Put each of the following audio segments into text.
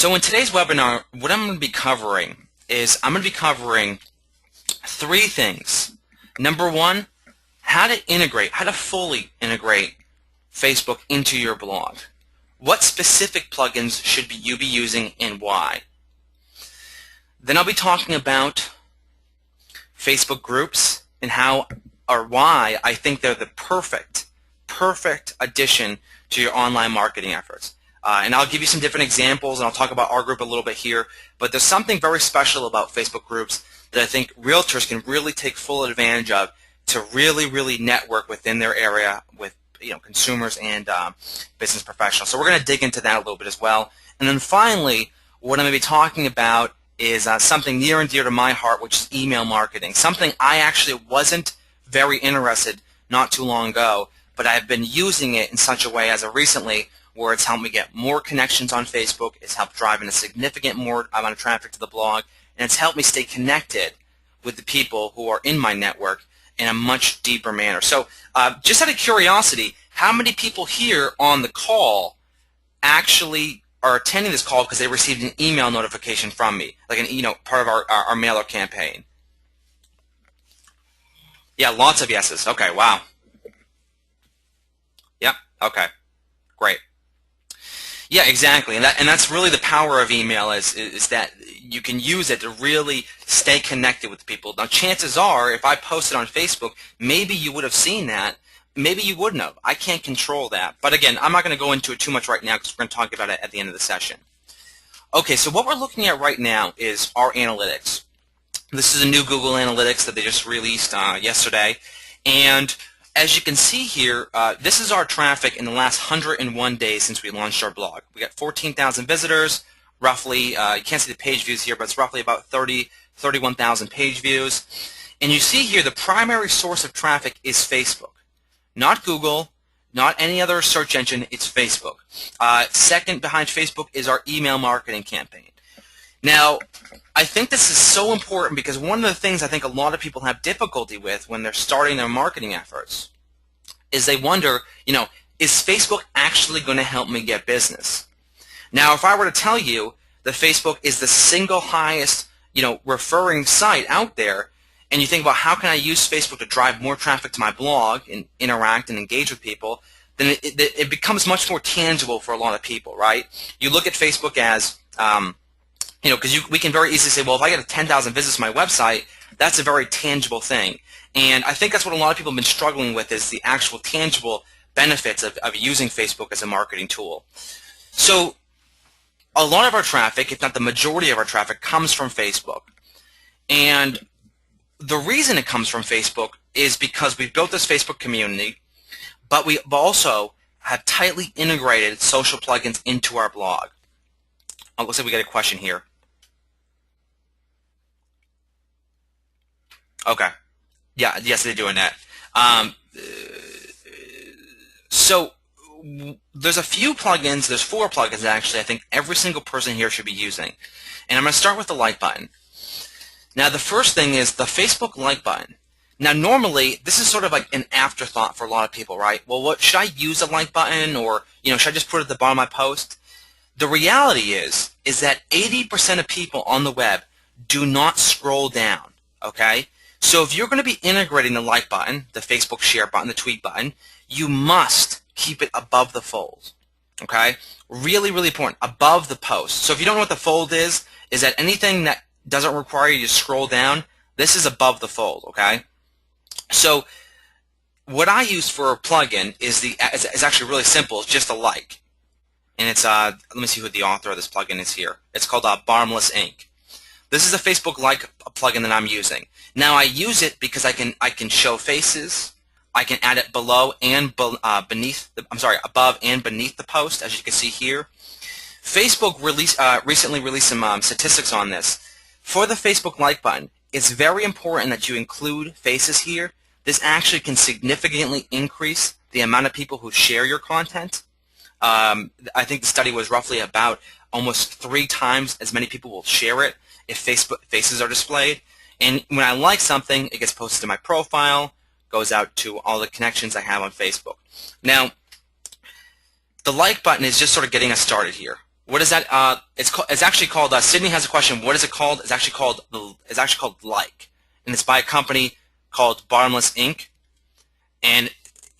So in today's webinar, what I'm going to be covering is I'm going to be covering three things. Number one, how to fully integrate Facebook into your blog. What specific plugins should you be using and why? Then I'll be talking about Facebook groups and how or why I think they're the perfect addition to your online marketing efforts. And I'll give you some different examples, and I'll talk about our group a little bit here. But there's something very special about Facebook groups that I think realtors can really take full advantage of to really network within their area with consumers and business professionals. So we're going to dig into that a little bit as well. And then finally, what I'm going to be talking about is something near and dear to my heart, which is email marketing. Something I actually wasn't very interested not too long ago, but I've been using it in such a way as of recently where it's helped me get more connections on Facebook, it's helped drive in a significant more amount of traffic to the blog, and it's helped me stay connected with the people who are in my network in a much deeper manner. So just out of curiosity, how many people here on the call actually are attending this call because they received an email notification from me, like part of our mailer campaign? Yeah, lots of yeses. Okay, wow. Yep, okay, great. Yeah, exactly, and that's really the power of email is that you can use it to really stay connected with people. Now, chances are, if I posted on Facebook, maybe you would have seen that. Maybe you wouldn't have. I can't control that. But again, I'm not going to go into it too much right now because we're going to talk about it at the end of the session. Okay, so what we're looking at right now is our analytics. This is a new Google Analytics that they just released yesterday, and as you can see here, this is our traffic in the last 101 days since we launched our blog. We got 14,000 visitors, roughly, you can't see the page views here, but it's roughly about 31,000 page views. And you see here the primary source of traffic is Facebook. Not Google, not any other search engine, it's Facebook. Second behind Facebook is our email marketing campaign. Now, I think this is so important because one of the things I think a lot of people have difficulty with when they're starting their marketing efforts is they wonder, is Facebook actually going to help me get business? Now, if I were to tell you that Facebook is the single highest, referring site out there, and you think about how can I use Facebook to drive more traffic to my blog and interact and engage with people, then it becomes much more tangible for a lot of people, right? You look at Facebook as because we can very easily say, well, if I get 10,000 visits to my website, that's a very tangible thing. And I think that's what a lot of people have been struggling with is the actual tangible benefits of using Facebook as a marketing tool. So a lot of our traffic, if not the majority of our traffic, comes from Facebook. And the reason it comes from Facebook is because we've built this Facebook community, but we also have tightly integrated social plugins into our blog. Oh, looks like we got a question here. Okay. Yeah, yes, they're doing that. So there's a few plugins, there's 4 plugins actually I think every single person here should be using. And I'm going to start with the like button. Now the first thing is the Facebook like button. Now normally this is sort of like an afterthought for a lot of people, right? Well, should I use a like button or should I just put it at the bottom of my post? The reality is that 80% of people on the web do not scroll down, okay? So if you're going to be integrating the like button, the Facebook share button, the tweet button, you must keep it above the fold, okay? Really important, above the post. So if you don't know what the fold is that anything that doesn't require you to scroll down, this is above the fold, okay? So what I use for a plugin is actually really simple. It's just a like. And it's, let me see who the author of this plugin is here. It's called Bottomless Ink. This is a Facebook like plugin that I'm using. Now I use it because I can show faces. I can add it below and above and beneath the post, as you can see here. Facebook recently released some statistics on this. For the Facebook like button, it's very important that you include faces here. This actually can significantly increase the amount of people who share your content. I think the study was roughly about almost 3 times as many people will share it if Facebook faces are displayed. And when I like something, it gets posted to my profile, goes out to all the connections I have on Facebook. Now, the like button is just sort of getting us started here. What is that? It's actually called. Sydney has a question. What is it called? It's actually called Like, and it's by a company called Bottomless Inc. And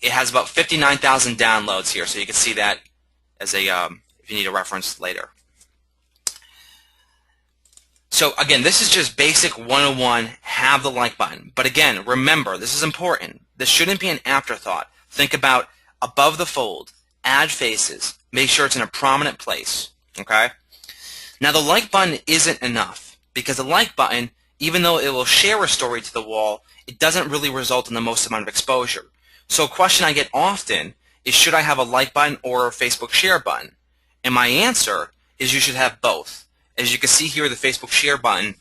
it has about 59,000 downloads here, so you can see that as a if you need a reference later. So again, this is just basic 101, have the like button. But again, remember, this is important. This shouldn't be an afterthought. Think about above the fold, add faces, make sure it's in a prominent place, okay? Now the like button isn't enough, because the like button, even though it will share a story to the wall, it doesn't really result in the most amount of exposure. So a question I get often is, should I have a like button or a Facebook share button? And my answer is you should have both. As you can see here, the Facebook share button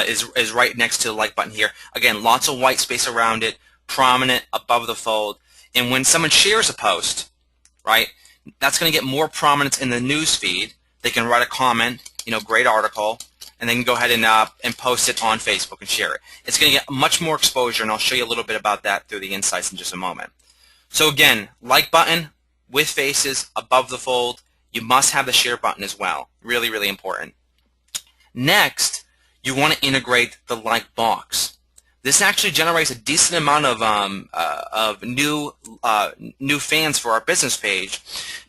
is right next to the like button here. Again, lots of white space around it, prominent, above the fold. And when someone shares a post, right, that's going to get more prominence in the news feed. They can write a comment, great article, and they can go ahead and post it on Facebook and share it. It's going to get much more exposure, and I'll show you a little bit about that through the insights in just a moment. So again, like button with faces, above the fold. You must have the share button as well. Really, really important. Next, you want to integrate the like box. This actually generates a decent amount of new fans for our business page,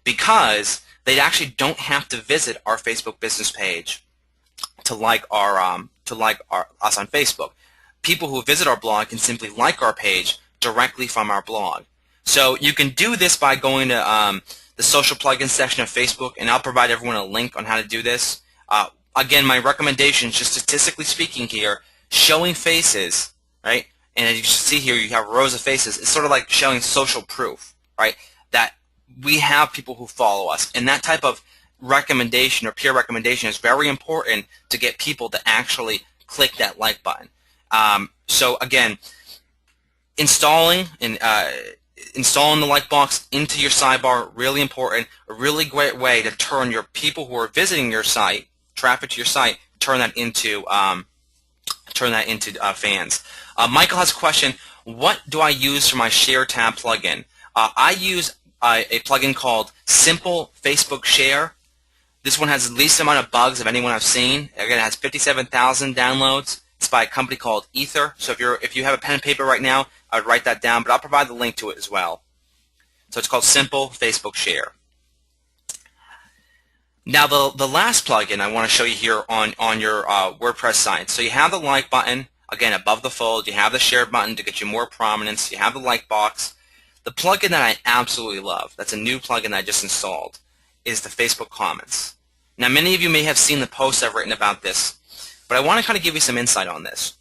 because they actually don't have to visit our Facebook business page to like us on Facebook. People who visit our blog can simply like our page directly from our blog. So you can do this by going to the social plugins section of Facebook, and I'll provide everyone a link on how to do this. Again, my recommendation, just statistically speaking here, showing faces, right? And as you can see here, you have rows of faces. It's sort of like showing social proof, right? That we have people who follow us. And that type of recommendation or peer recommendation is very important to get people to actually click that like button. So again, installing the like box into your sidebar, really important. A really great way to turn your people who are visiting your site, traffic to your site, turn that into fans. Michael has a question. What do I use for my Share tab plugin? I use a plugin called Simple Facebook Share. This one has the least amount of bugs of anyone I've seen. Again, it has 57,000 downloads. It's by a company called Ether. So if you have a pen and paper right now, I would write that down, but I'll provide the link to it as well. So it's called Simple Facebook Share. Now the last plugin I want to show you here on your WordPress site. So you have the like button, again above the fold. You have the share button to get you more prominence. You have the like box. The plugin that I absolutely love, that's a new plugin I just installed, is the Facebook comments. Now many of you may have seen the posts I've written about this, but I want to kind of give you some insight on this.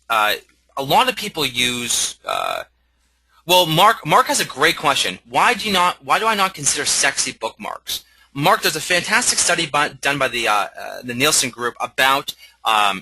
A lot of people use. Well, Mark has a great question. Why do I not consider sexy bookmarks? Mark, there's a fantastic study done by the Nielsen Group about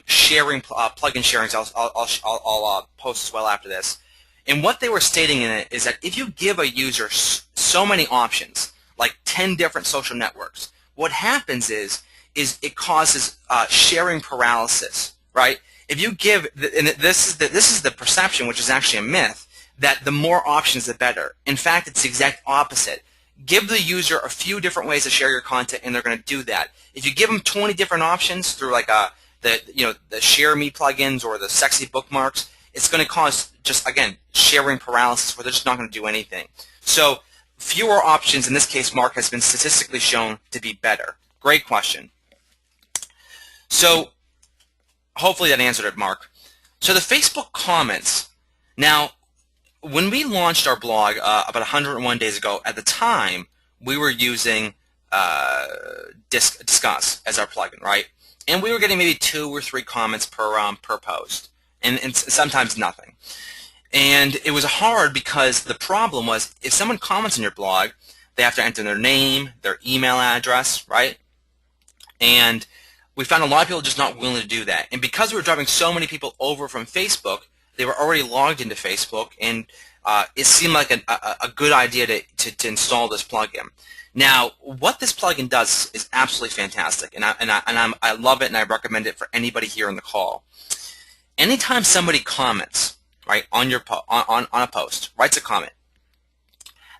sharing plugin sharings. I'll post as well after this. And what they were stating in it is that if you give a user so many options, like 10 different social networks, what happens is it causes sharing paralysis, right? If you give, and this is the perception, which is actually a myth, that the more options the better. In fact, it's the exact opposite. Give the user a few different ways to share your content, and they're going to do that. If you give them 20 different options through like the Share Me plugins or the sexy bookmarks, it's going to cause just, again, sharing paralysis where they're just not going to do anything. So fewer options, in this case, Mark, has been statistically shown to be better. Great question. So hopefully that answered it, Mark. So the Facebook comments. Now, when we launched our blog about 101 days ago, at the time, we were using Disqus as our plugin, right? And we were getting maybe 2 or 3 comments per post, and sometimes nothing. And it was hard because the problem was if someone comments on your blog, they have to enter their name, their email address, right? And we found a lot of people just not willing to do that. And because we were driving so many people over from Facebook, they were already logged into Facebook, and it seemed like a good idea to install this plugin. Now, what this plugin does is absolutely fantastic, and I love it, and I recommend it for anybody here on the call. Anytime somebody comments, right, on on a post, writes a comment,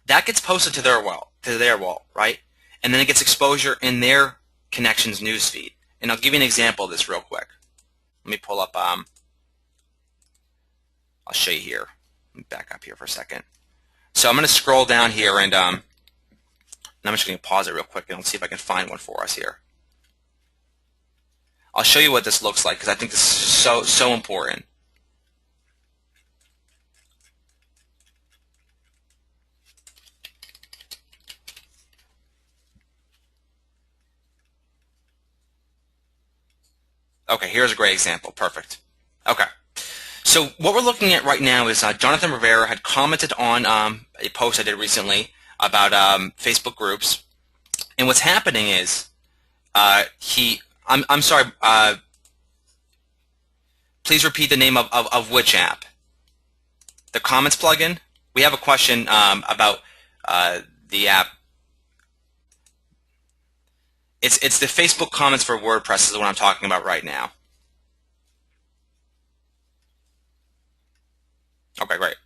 that gets posted to their wall, right? and then it gets exposure in their connections newsfeed. And I'll give you an example of this real quick. Let me pull up, I'll show you here. Let me back up here for a second. So I'm going to scroll down here, and I'm just going to pause it real quick and see if I can find one for us here. I'll show you what this looks like because I think this is so important. Okay, here's a great example. Perfect. Okay. So what we're looking at right now is Jonathan Rivera had commented on a post I did recently about Facebook groups. And what's happening is I'm sorry, please repeat the name of which app? The comments plugin? We have a question about the app. It's the Facebook comments for WordPress is what I'm talking about right now. Okay, great.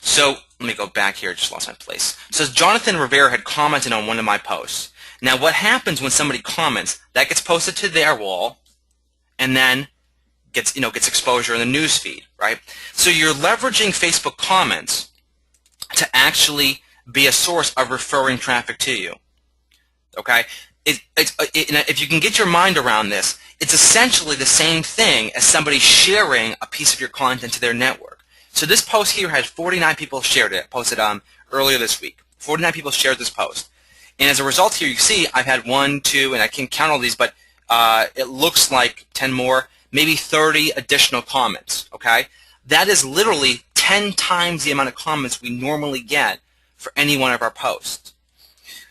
So let me go back here. Just lost my place. So Jonathan Rivera had commented on one of my posts. Now what happens when somebody comments? That gets posted to their wall, and then gets exposure in the news feed, right? So you're leveraging Facebook comments to actually be a source of referring traffic to you. Okay? If you can get your mind around this, it's essentially the same thing as somebody sharing a piece of your content to their network. So this post here had 49 people shared it. Posted earlier this week. 49 people shared this post. And as a result here, you see I've had 1, 2, and I can't count all these, but it looks like 10 more, maybe 30 additional comments. Okay? That is literally 10 times the amount of comments we normally get for any one of our posts.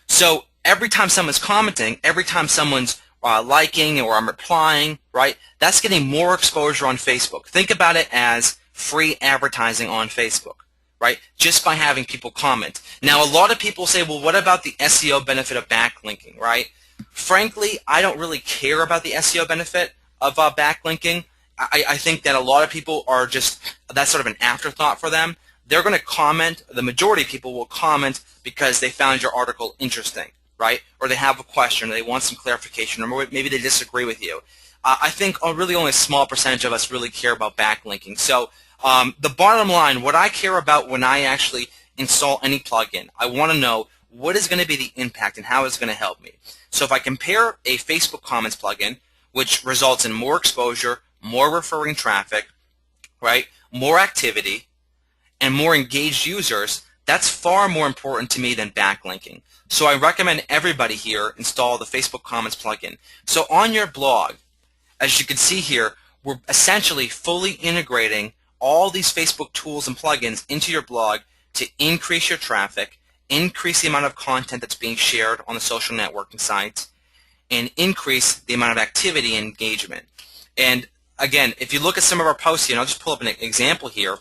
So every time someone's commenting, every time someone's liking or I'm replying, right, that's getting more exposure on Facebook. Think about it as free advertising on Facebook, right, just by having people comment. Now, a lot of people say, well, what about the SEO benefit of backlinking, right? Frankly, I don't really care about the SEO benefit of backlinking. I think that a lot of people are just, that's sort of an afterthought for them. They're going to comment, the majority of people will comment because they found your article interesting, right? Or they have a question, or they want some clarification, or maybe they disagree with you. I think really only a small percentage of us really care about backlinking. So the bottom line, what I care about when I actually install any plugin, I want to know what is going to be the impact and how it's going to help me. So if I compare a Facebook comments plugin, which results in more exposure, more referring traffic, right, more activity, and more engaged users, that's far more important to me than backlinking. So I recommend everybody here install the Facebook comments plugin. So on your blog, as you can see here, we're essentially fully integrating all these Facebook tools and plugins into your blog to increase your traffic, increase the amount of content that's being shared on the social networking sites, and increase the amount of activity and engagement. And again, if you look at some of our posts here, and I'll just pull up an example here.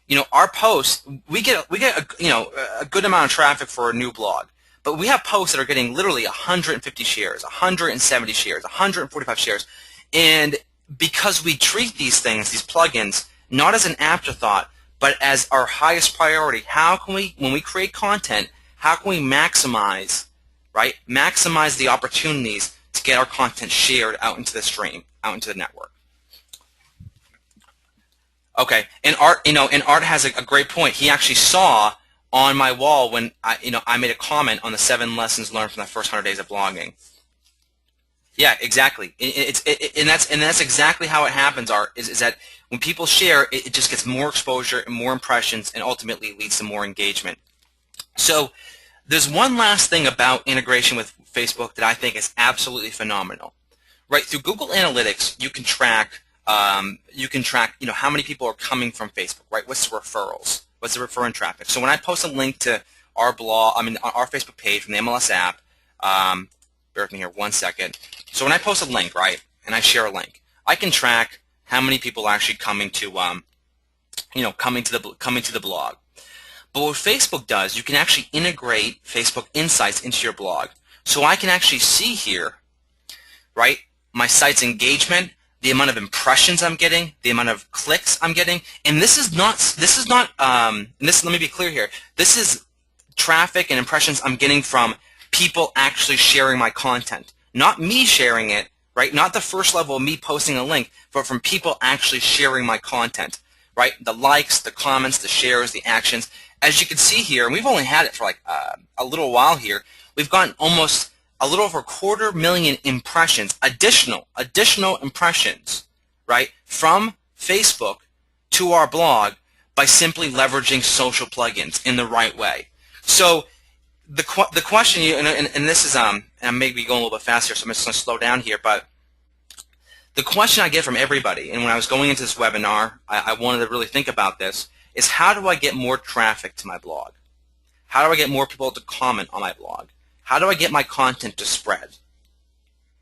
You know, our posts, we get a good amount of traffic for a new blog, but we have posts that are getting literally 150 shares, 170 shares, 145 shares, and because we treat these things, these plugins, not as an afterthought, but as our highest priority, how can we, when we create content, how can we maximize, right? Maximize the opportunities to get our content shared out into the stream, out into the network. Okay, and Art has a great point. He actually saw on my wall when I made a comment on the 7 lessons learned from the first 100 days of blogging. Yeah, exactly. And that's exactly how it happens, Art, is that when people share, it just gets more exposure and more impressions and ultimately leads to more engagement. So there's one last thing about integration with Facebook that I think is absolutely phenomenal. Right, through Google Analytics, you can track how many people are coming from Facebook, right? What's the referrals? What's the referring traffic? So when I post a link to our blog, our Facebook page from the MLS app, bear with me here 1 second. So when I post a link, right, and I share a link, I can track how many people are actually coming to, coming to the blog. But what Facebook does, you can actually integrate Facebook Insights into your blog. So I can actually see here, right, my site's engagement, the amount of impressions I'm getting, the amount of clicks I'm getting, and let me be clear here, this is traffic and impressions I'm getting from people actually sharing my content. Not me sharing it, right? Not the first level of me posting a link, but from people actually sharing my content, right? The likes, the comments, the shares, the actions. As you can see here, and we've only had it for like a little while here, we've gotten almost a little over 250,000 impressions, additional impressions, right, from Facebook to our blog by simply leveraging social plugins in the right way. So the question, and this is, and I may be going a little bit faster, so I'm just going to slow down here, but the question I get from everybody, and when I was going into this webinar, I wanted to really think about this, is how do I get more traffic to my blog? How do I get more people to comment on my blog? How do I get my content to spread?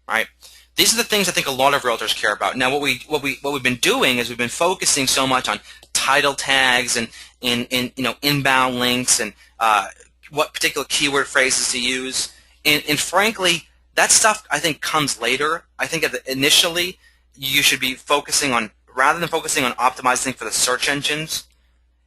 Right? These are the things I think a lot of realtors care about. Now, what we've been doing is we've been focusing so much on title tags and inbound links and what particular keyword phrases to use. And frankly, that stuff I think comes later. I think initially you should be focusing on, rather than focusing on optimizing for the search engines,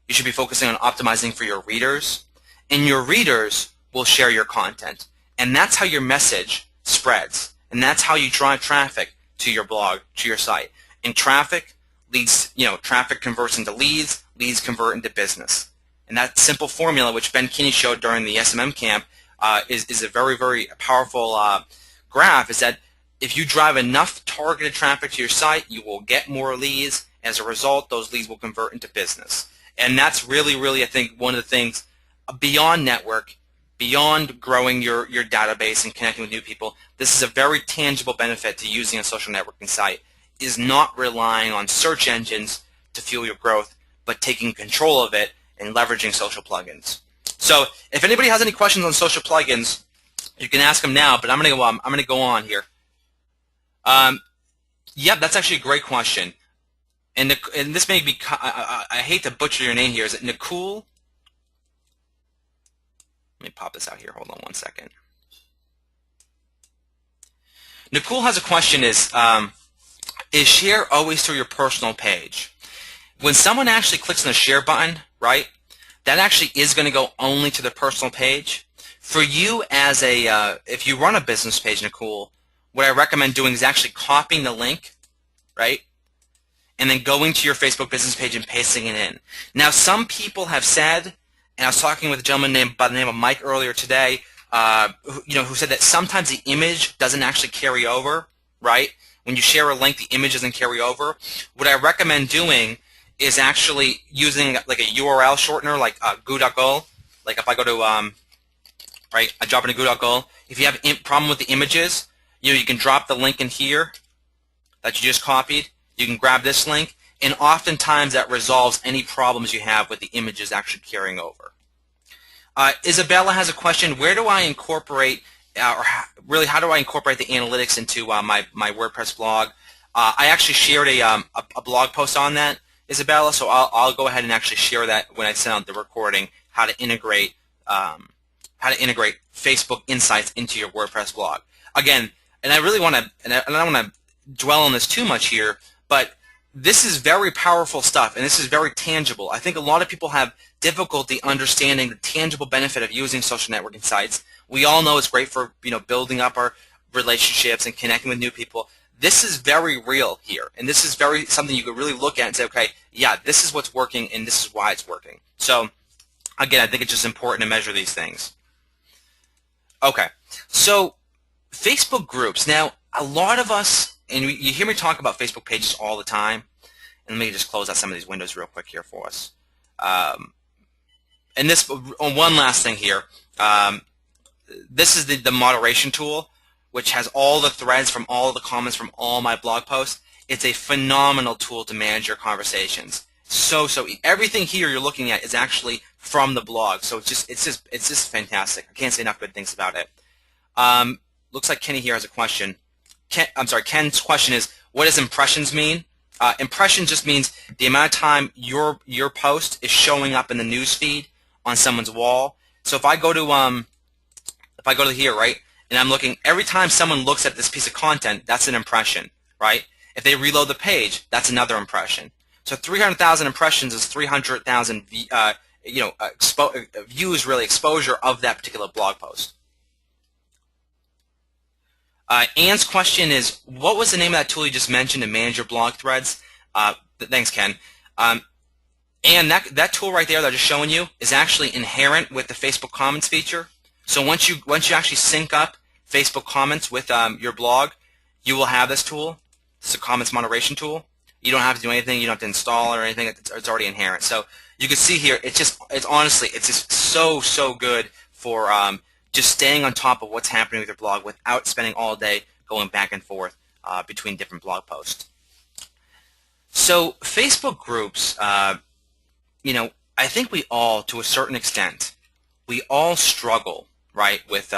you should be focusing on optimizing for your readers. And your readers will share your content. And that's how your message spreads. And that's how you drive traffic to your blog, to your site. And traffic leads, traffic converts into leads, leads convert into business. And that simple formula, which Ben Kinney showed during the SMM camp, is a very, very powerful graph, is that if you drive enough targeted traffic to your site, you will get more leads. As a result, those leads will convert into business. And that's really, really, I think, one of the things beyond network, beyond growing your database and connecting with new people. This is a very tangible benefit to using a social networking site, is not relying on search engines to fuel your growth, but taking control of it and leveraging social plugins. So if anybody has any questions on social plugins, you can ask them now, but I'm going to go on here. Yep, that's actually a great question. And this may be, I hate to butcher your name here. Is it Nicole? Let me pop this out here. Hold on one second. Nicole has a question, is share always through your personal page? When someone actually clicks on the share button, right, that actually is going to go only to the personal page. For you as if you run a business page, Nicole, what I recommend doing is actually copying the link, right, and then going to your Facebook business page and pasting it in. Now, some people have said, and I was talking with a gentleman by the name of Mike earlier today, who said that sometimes the image doesn't actually carry over, right? When you share a link, the image doesn't carry over. What I recommend doing is actually using like a URL shortener, like goo.go. Like if I go to, right, I drop into goo.go. If you have a problem with the images, you can drop the link in here that you just copied. You can grab this link, and oftentimes that resolves any problems you have with the images actually carrying over. Isabella has a question. Where do I incorporate, really how do I incorporate the analytics into my WordPress blog? I actually shared a blog post on that, Isabella, so I'll go ahead and actually share that when I send out the recording, how to integrate Facebook Insights into your WordPress blog. Again, and I really want to, and I don't want to dwell on this too much here, but this is very powerful stuff, and this is very tangible. I think a lot of people have difficulty understanding the tangible benefit of using social networking sites. We all know it's great for building up our relationships and connecting with new people. This is very real here, and this is something you could really look at and say, okay, yeah, this is what's working, and this is why it's working. So, again, I think it's just important to measure these things. Okay, so Facebook groups. Now, a lot of us, and you hear me talk about Facebook pages all the time, and let me just close out some of these windows real quick here for us. And this, one last thing here, this is the moderation tool, which has all the threads from all the comments from all my blog posts. It's a phenomenal tool to manage your conversations. So everything here you're looking at is actually from the blog. So it's just fantastic. I can't say enough good things about it. Looks like Kenny here has a question. Ken's question is, what does impressions mean? Impression just means the amount of time your post is showing up in the news feed on someone's wall. So if I go to here, right, and I'm looking, every time someone looks at this piece of content, that's an impression, right? If they reload the page, that's another impression. So 300,000 impressions is 300,000 views, really, exposure of that particular blog post. Ann's question is, what was the name of that tool you just mentioned to manage your blog threads? Thanks, Ken. And that tool right there that I'm just showing you is actually inherent with the Facebook Comments feature. So once you actually sync up Facebook Comments with your blog, you will have this tool. It's a comments moderation tool. You don't have to do anything. You don't have to install it or anything. It's already inherent. So you can see here, it's just so good for just staying on top of what's happening with your blog without spending all day going back and forth between different blog posts. So Facebook groups, you know, I think we all, to a certain extent, we all struggle, right, with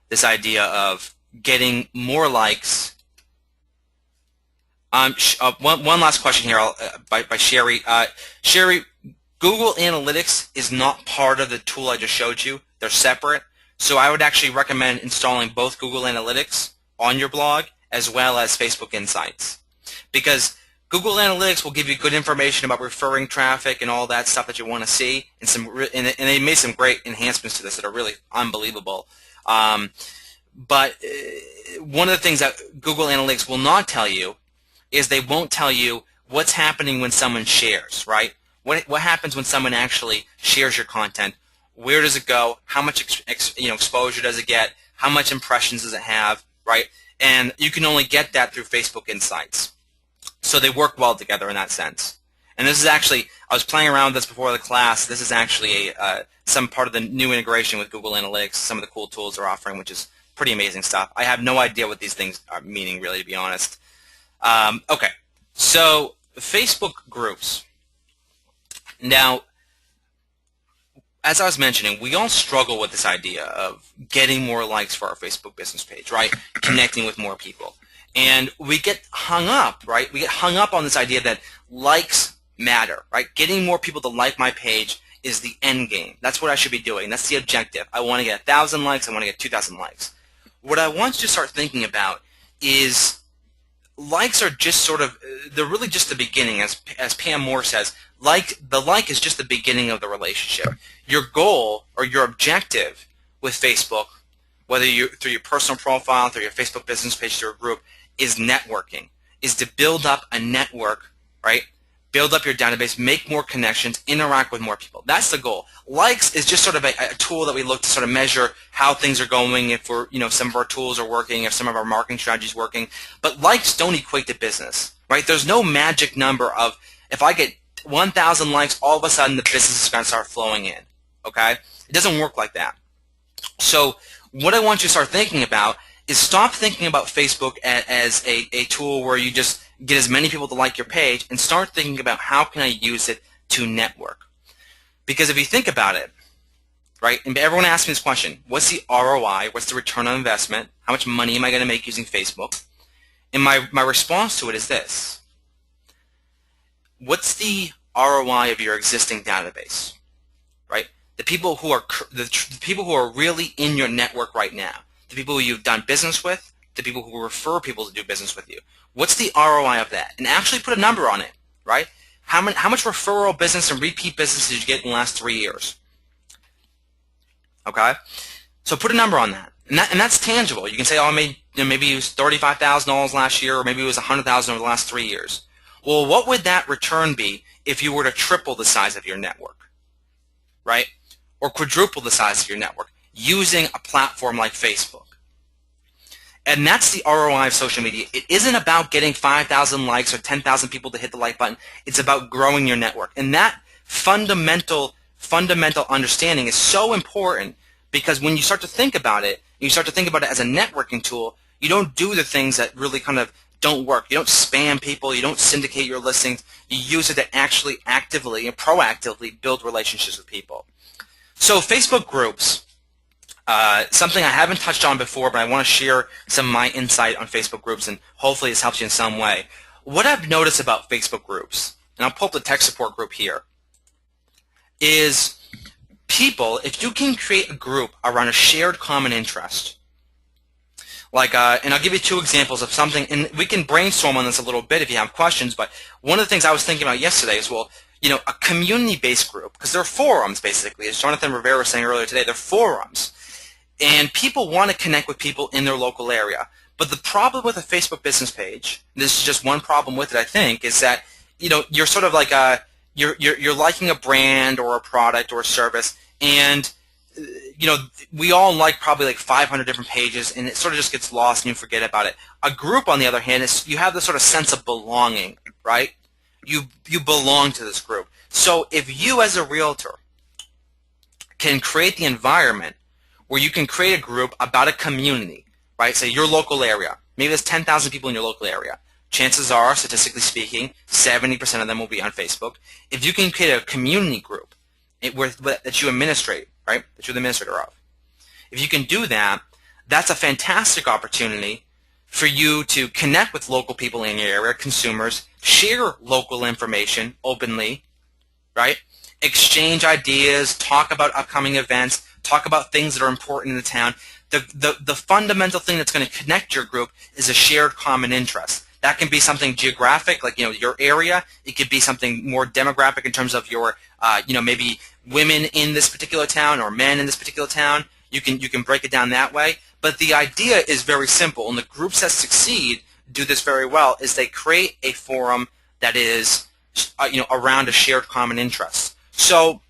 this idea of getting more likes. One last question here by Sherry. Sherry, Google Analytics is not part of the tool I just showed you. They're separate. So I would actually recommend installing both Google Analytics on your blog as well as Facebook Insights, because Google Analytics will give you good information about referring traffic and all that stuff that you want to see, and they made some great enhancements to this that are really unbelievable. But one of the things that Google Analytics will not tell you is they won't tell you what's happening when someone shares, right? What happens when someone actually shares your content? Where does it go? How much exposure does it get? How much impressions does it have, right? And you can only get that through Facebook Insights. So they work well together in that sense. And this is actually, I was playing around with this before the class. This is actually some part of the new integration with Google Analytics, some of the cool tools they're offering, which is pretty amazing stuff. I have no idea what these things are meaning, really, to be honest. Okay, so Facebook groups. Now, as I was mentioning, we all struggle with this idea of getting more likes for our Facebook business page, right? Connecting with more people. And we get hung up, right? We get hung up on this idea that likes matter, right? Getting more people to like my page is the end game. That's what I should be doing. That's the objective. I want to get 1,000 likes. I want to get 2,000 likes. What I want you to start thinking about is likes are just sort of, they're really just the beginning. As Pam Moore says, the like is just the beginning of the relationship. Your goal or your objective with Facebook, whether you through your personal profile, through your Facebook business page, through a group, is networking, is to build up a network, right? Build up your database, make more connections, interact with more people. That's the goal. Likes is just sort of a tool that we look to sort of measure how things are going, if we're, some of our tools are working, if some of our marketing strategies working. But likes don't equate to business, right? There's no magic number of, if I get 1,000 likes, all of a sudden the business is going to start flowing in, okay? It doesn't work like that. So what I want you to start thinking about is stop thinking about Facebook as a tool where you just get as many people to like your page, and start thinking about how can I use it to network. Because if you think about it, right, and everyone asks me this question, what's the ROI, what's the return on investment, how much money am I going to make using Facebook? And my response to it is this: what's the ROI of your existing database, right? The people who are really in your network right now, the people who you've done business with, the people who refer people to do business with you. What's the ROI of that? And actually put a number on it, right? How much referral business and repeat business did you get in the last 3 years? Okay? So put a number on that. And that's tangible. You can say, oh, maybe it was $35,000 last year, or maybe it was $100,000 over the last 3 years. Well, what would that return be if you were to triple the size of your network, right? Or quadruple the size of your network using a platform like Facebook? And that's the ROI of social media. It isn't about getting 5,000 likes or 10,000 people to hit the like button. It's about growing your network. And that fundamental understanding is so important, because when you start to think about it, you start to think about it as a networking tool, you don't do the things that really kind of don't work. You don't spam people. You don't syndicate your listings. You use it to actually actively and proactively build relationships with people. So Facebook groups, something I haven't touched on before, but I want to share some of my insight on Facebook groups, and hopefully this helps you in some way. What I've noticed about Facebook groups, and I'll pull up the tech support group here, is people, if you can create a group around a shared common interest, like, and I'll give you 2 examples of something, and we can brainstorm on this a little bit if you have questions, but one of the things I was thinking about yesterday is, well, a community-based group, because they're forums, basically, as Jonathan Rivera was saying earlier today, they're forums. And people want to connect with people in their local area. But the problem with a Facebook business page, this is just one problem with it, I think, is that you're sort of like you're liking a brand or a product or a service, and we all like probably like 500 different pages, and it sort of just gets lost and you forget about it. A group, on the other hand, is you have this sort of sense of belonging, right? You belong to this group. So if you as a realtor can create the environment where you can create a group about a community, right? Say your local area. Maybe there's 10,000 people in your local area. Chances are, statistically speaking, 70% of them will be on Facebook. If you can create a community group that you administrate, right, that you're the administrator of, if you can do that, that's a fantastic opportunity for you to connect with local people in your area, consumers, share local information openly, right? Exchange ideas, talk about upcoming events, talk about things that are important in the town. The fundamental thing that's going to connect your group is a shared common interest. That can be something geographic, like your area. It could be something more demographic in terms of your maybe women in this particular town or men in this particular town. You can break it down that way. But the idea is very simple, and the groups that succeed do this very well. Is they create a forum that is around a shared common interest. So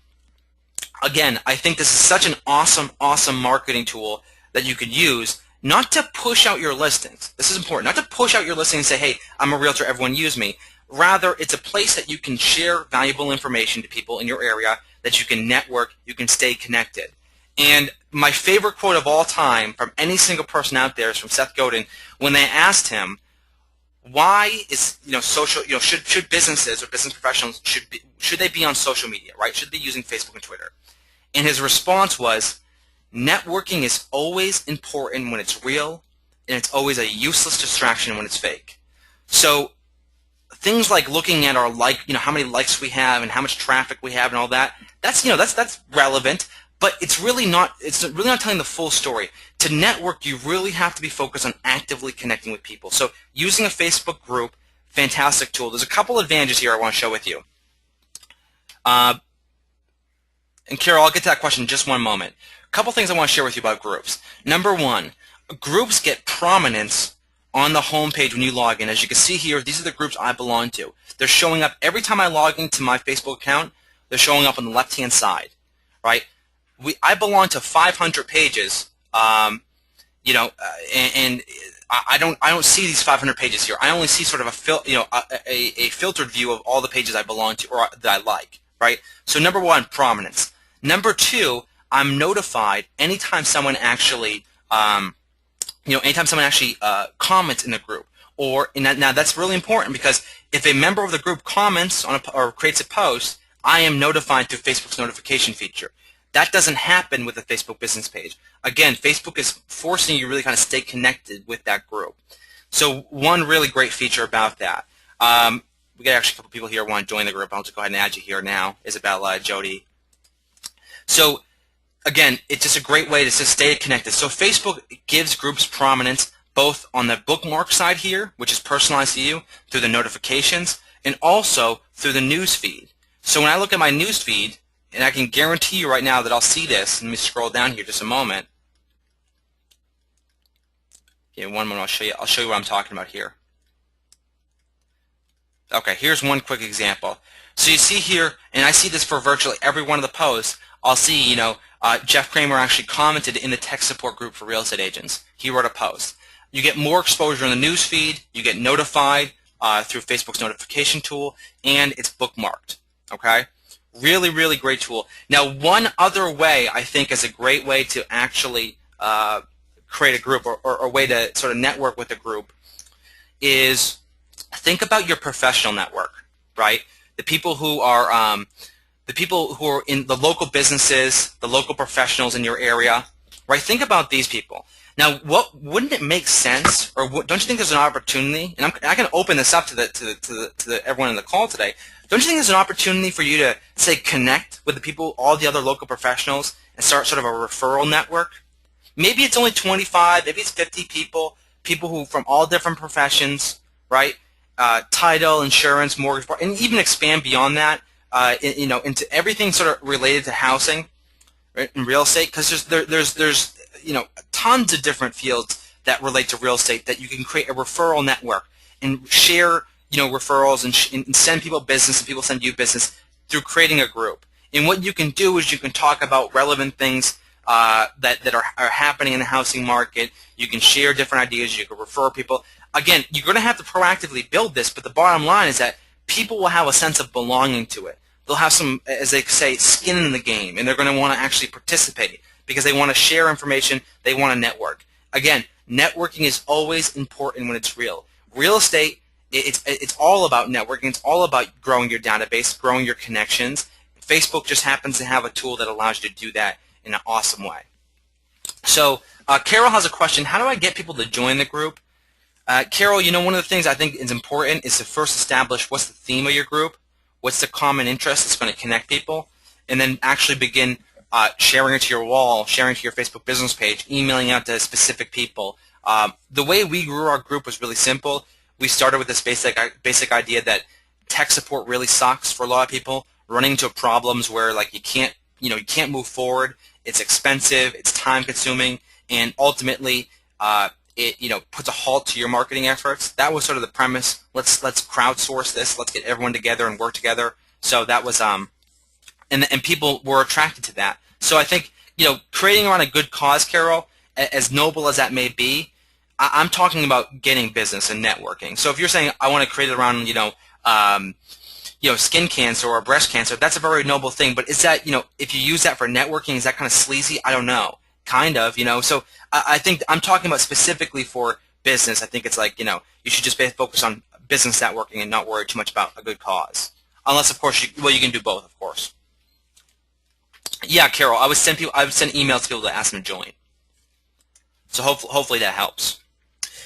again, I think this is such an awesome marketing tool that you could use, not to push out your listings. This is important. Not to push out your listing and say, hey, I'm a realtor, everyone use me. Rather, it's a place that you can share valuable information to people in your area, that you can network, you can stay connected. And my favorite quote of all time from any single person out there is from Seth Godin, when they asked him, why is social, should businesses or business professionals should they be on social media, right? Should they be using Facebook and Twitter? And his response was, networking is always important when it's real, and it's always a useless distraction when it's fake. So things like looking at our how many likes we have and how much traffic we have and all that, that's relevant, but it's really not telling the full story. To network, you really have to be focused on actively connecting with people. So using a Facebook group, fantastic tool. There's a couple advantages here I want to share with you. And Carol, I'll get to that question in just one moment. A couple things I want to share with you about groups. Number one, groups get prominence on the home page when you log in. As you can see here, these are the groups I belong to. They're showing up every time I log into my Facebook account. They're showing up on the left-hand side, right? I belong to 500 pages, and I don't see these 500 pages here. I only see sort of a filtered view of all the pages I belong to or that I like, right? So number one, prominence. Number two, I'm notified anytime someone actually, comments in the group. Now that's really important, because if a member of the group comments on or creates a post, I am notified through Facebook's notification feature. That doesn't happen with a Facebook business page. Again, Facebook is forcing you to really kind of stay connected with that group. So one really great feature about that. We got actually a couple people here who want to join the group. I'll just go ahead and add you here now. Isabella, Jody. So again, it's just a great way to just stay connected. So Facebook gives groups prominence both on the bookmark side here, which is personalized to you, through the notifications, and also through the news feed. So when I look at my news feed, and I can guarantee you right now that I'll see this. Let me scroll down here just a moment. Okay, one moment. I'll show you what I'm talking about here. Okay, here's one quick example. So you see here, and I see this for virtually every one of the posts. I'll see, Jeff Kramer actually commented in the tech support group for real estate agents. He wrote a post. You get more exposure in the news feed. You get notified through Facebook's notification tool, and it's bookmarked. Okay. Really, really great tool. Now, one other way I think is a great way to actually create a group or a way to sort of network with a group is think about your professional network, right? The people who are in the local businesses, the local professionals in your area, right? Think about these people. Now, wouldn't it make sense, or don't you think there's an opportunity? And I can open this up to everyone in the call today. Don't you think there's an opportunity for you to, say, connect with the people, all the other local professionals, and start sort of a referral network? Maybe it's only 25, maybe it's 50 people who from all different professions, right? Title, insurance, mortgage, and even expand beyond that, into everything sort of related to housing, right, and real estate. Because there's tons of different fields that relate to real estate that you can create a referral network and share, referrals and send people business and people send you business through creating a group. And what you can do is you can talk about relevant things that are happening in the housing market. You can share different ideas. You can refer people. Again, you're going to have to proactively build this, but the bottom line is that people will have a sense of belonging to it. They'll have some, as they say, skin in the game, and they're going to want to actually participate because they want to share information. They want to network. Again, networking is always important when it's real. Real estate, it's all about networking. It's all about growing your database, growing your connections. Facebook just happens to have a tool that allows you to do that in an awesome way. So Carol has a question. How do I get people to join the group? Carol, one of the things I think is important is to first establish what's the theme of your group, what's the common interest that's going to connect people, and then actually begin sharing it to your wall, sharing it to your Facebook business page, emailing out to specific people. The way we grew our group was really simple. We started with this basic idea that tech support really sucks for a lot of people, running into problems where you can't move forward. It's expensive, it's time consuming, and ultimately it puts a halt to your marketing efforts. That was sort of the premise. Let's crowdsource this. Let's get everyone together and work together. So that was and people were attracted to that. So I think creating around a good cause, Carol, as noble as that may be, I'm talking about getting business and networking. So if you're saying I want to create it around skin cancer or breast cancer, that's a very noble thing. But is that if you use that for networking, is that kind of sleazy? I don't know. Kind of, So I think I'm talking about specifically for business. I think it's you should just focus on business networking and not worry too much about a good cause. Unless, of course, you can do both, of course. Yeah, Carol, I would send emails to people to ask them to join. So hopefully that helps.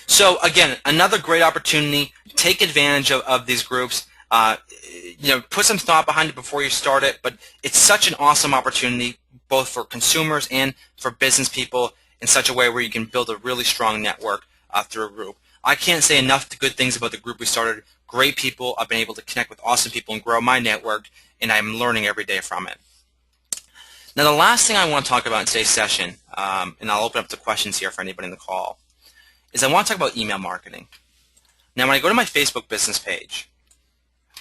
So again, another great opportunity. Take advantage of these groups. Put some thought behind it before you start it. But it's such an awesome opportunity, both for consumers and for business people, in such a way where you can build a really strong network through a group. I can't say enough good things about the group we started. Great people. I've been able to connect with awesome people and grow my network, and I'm learning every day from it. Now, the last thing I want to talk about in today's session, and I'll open up the questions here for anybody in the call, is I want to talk about email marketing. Now, when I go to my Facebook business page,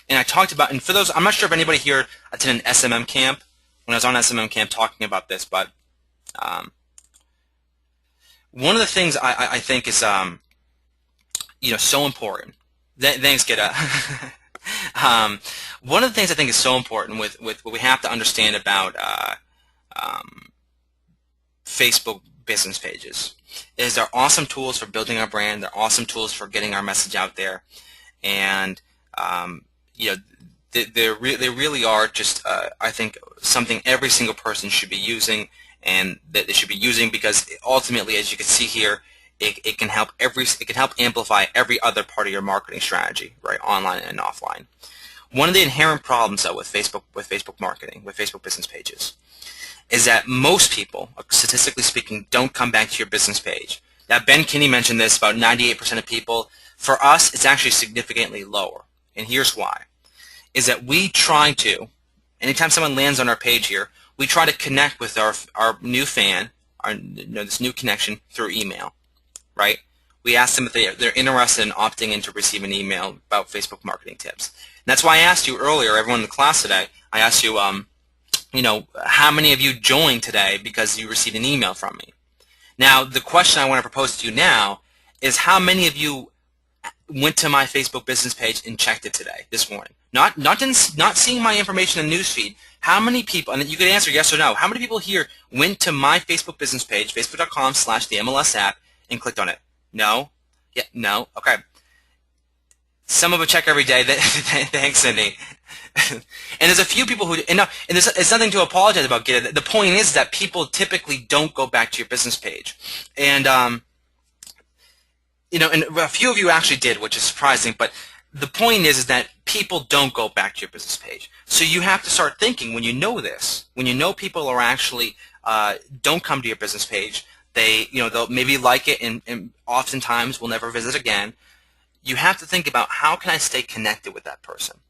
and I talked about, and for those, I'm not sure if anybody here attended an SMM camp, when I was on SMM camp talking about this, but one of the things I think is, so important. Thanks, Gita. One of the things I think is so important with what we have to understand about Facebook business pages is they're awesome tools for building our brand. They're awesome tools for getting our message out there, and they really are just I think something every single person should be using, and that they should be using because ultimately, as you can see here, it can help amplify every other part of your marketing strategy, right, online and offline. One of the inherent problems though with Facebook marketing, with Facebook business pages, is that most people, statistically speaking, don't come back to your business page. Now, Ben Kinney mentioned this, about 98% of people. For us, it's actually significantly lower. And here's why. Is that we try to, anytime someone lands on our page here, we try to connect with our new fan, this new connection through email, right? We ask them if they're interested in opting in to receive an email about Facebook marketing tips. And that's why I asked you earlier, everyone in the class today, I asked you, how many of you joined today because you received an email from me? Now, the question I want to propose to you now is how many of you went to my Facebook business page and checked it today, this morning? Not seeing my information in the newsfeed. How many people, and you could answer yes or no, how many people here went to my Facebook business page, facebook.com/themlsapp, and clicked on it? No? Yeah, no? Okay. Some of them check every day. Thanks, Cindy. And there's a few people who, and it's nothing to apologize about, Gita. The point is that people typically don't go back to your business page. And, and a few of you actually did, which is surprising, but the point is that people don't go back to your business page. So you have to start thinking, when you know this, when you know people are actually, don't come to your business page, they'll maybe like it and oftentimes will never visit again, you have to think about how can I stay connected with that person?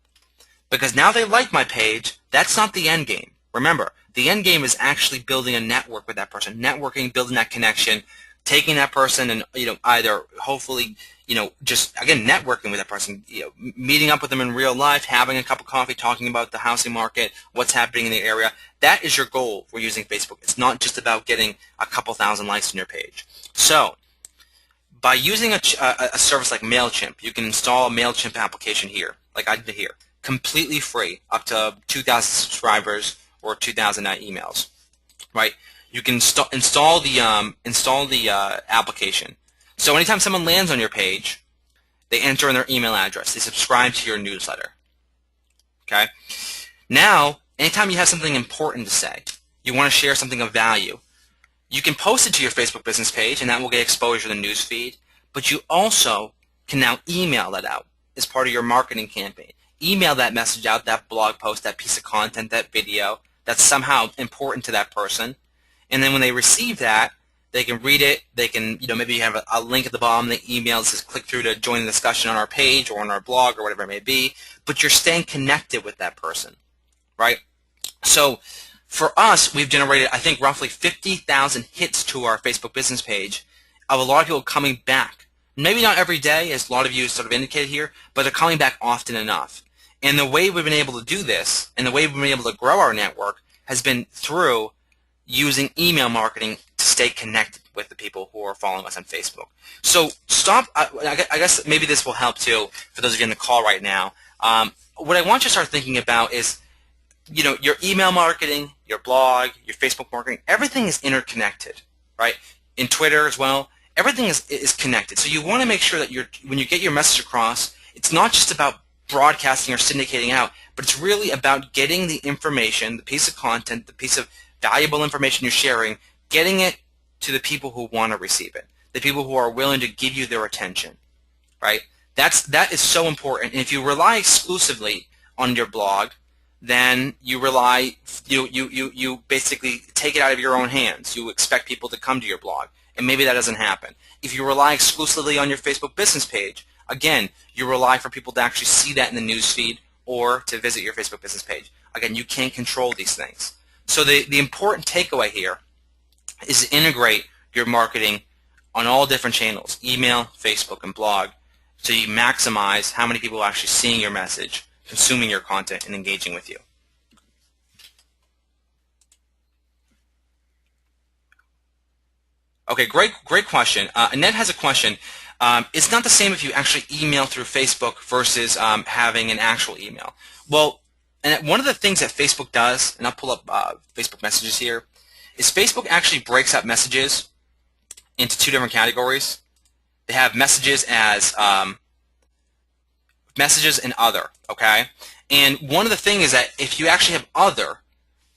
Because now they like my page, that's not the end game. Remember, The end game is actually building a network with that person, networking, building that connection, taking that person and, either hopefully, just, again, networking with that person, meeting up with them in real life, having a cup of coffee, talking about the housing market, what's happening in the area. That is your goal for using Facebook. It's not just about getting a couple thousand likes on your page. So by using a service like MailChimp, you can install a MailChimp application here, like I did here, completely free, up to 2,000 subscribers or 2,000 emails, right? You can install the application. So anytime someone lands on your page, they enter in their email address. They subscribe to your newsletter. Okay? Now, anytime you have something important to say, you want to share something of value, you can post it to your Facebook business page, and that will get exposure to the news feed. But you also can now email that out as part of your marketing campaign. Email that message out, that blog post, that piece of content, that video that's somehow important to that person. And then when they receive that, they can read it. They can, maybe you have a link at the bottom of the email that says click through to join the discussion on our page or on our blog or whatever it may be. But you're staying connected with that person, right? So for us, we've generated, I think, roughly 50,000 hits to our Facebook business page of a lot of people coming back. Maybe not every day, as a lot of you sort of indicated here, but they're coming back often enough. And the way we've been able to do this, and the way we've been able to grow our network, has been through using email marketing to stay connected with the people who are following us on Facebook. So I guess maybe this will help too for those of you on the call right now. What I want you to start thinking about is, your email marketing, your blog, your Facebook marketing, everything is interconnected, right? In Twitter as well, everything is connected. So you want to make sure that when you get your message across, it's not just about broadcasting or syndicating out, but it's really about getting the information, the piece of content, the piece of valuable information you're sharing, getting it to the people who want to receive it, the people who are willing to give you their attention, right? That is so important. And if you rely exclusively on your blog, then you basically take it out of your own hands. You expect people to come to your blog, and maybe that doesn't happen. If you rely exclusively on your Facebook business page, again, you rely for people to actually see that in the news feed or to visit your Facebook business page. Again, you can't control these things. So the important takeaway here is to integrate your marketing on all different channels, email, Facebook, and blog, so you maximize how many people are actually seeing your message, consuming your content, and engaging with you. Okay, great question. Annette has a question. It's not the same if you actually email through Facebook versus having an actual email. Well, and one of the things that Facebook does, and I'll pull up Facebook messages here, is Facebook actually breaks up messages into two different categories. They have messages as messages and other, okay? And one of the things is that if you actually have other,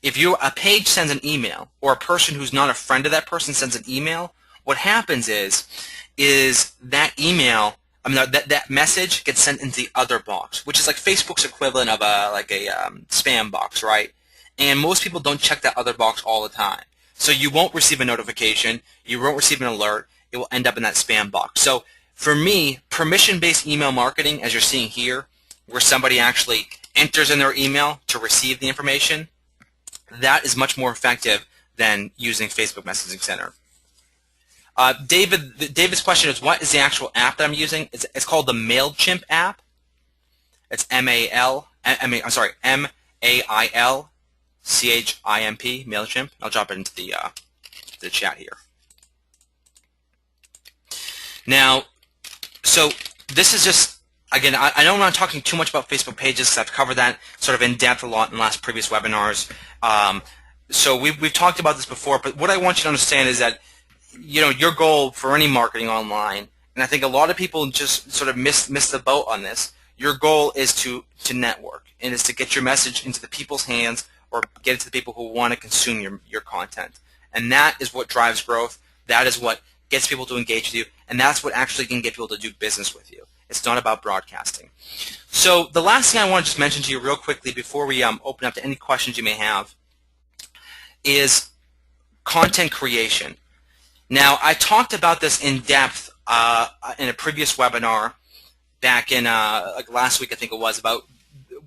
if a page sends an email or a person who's not a friend of that person sends an email, what happens is that email, that message gets sent into the other box, which is like Facebook's equivalent of a spam box, right? And most people don't check that other box all the time. So you won't receive a notification, you won't receive an alert, it will end up in that spam box. So for me, permission-based email marketing, as you're seeing here, where somebody actually enters in their email to receive the information, that is much more effective than using Facebook Messaging Center. David's question is, what is the actual app that I'm using? It's called the MailChimp app. It's M-A-I-L-C-H-I-M-P, MailChimp. I'll drop it into the chat here. Now, so this is just, again, I know I'm not talking too much about Facebook pages because I've covered that sort of in depth a lot in the last previous webinars. So we've talked about this before, but what I want you to understand is that, your goal for any marketing online, and I think a lot of people just sort of miss the boat on this, your goal is to network, and is to get your message into the people's hands or get it to the people who want to consume your content. And that is what drives growth. That is what gets people to engage with you, and that's what actually can get people to do business with you. It's not about broadcasting. So the last thing I want to just mention to you real quickly before we open up to any questions you may have is content creation. Now, I talked about this in depth in a previous webinar back in like last week, I think it was, about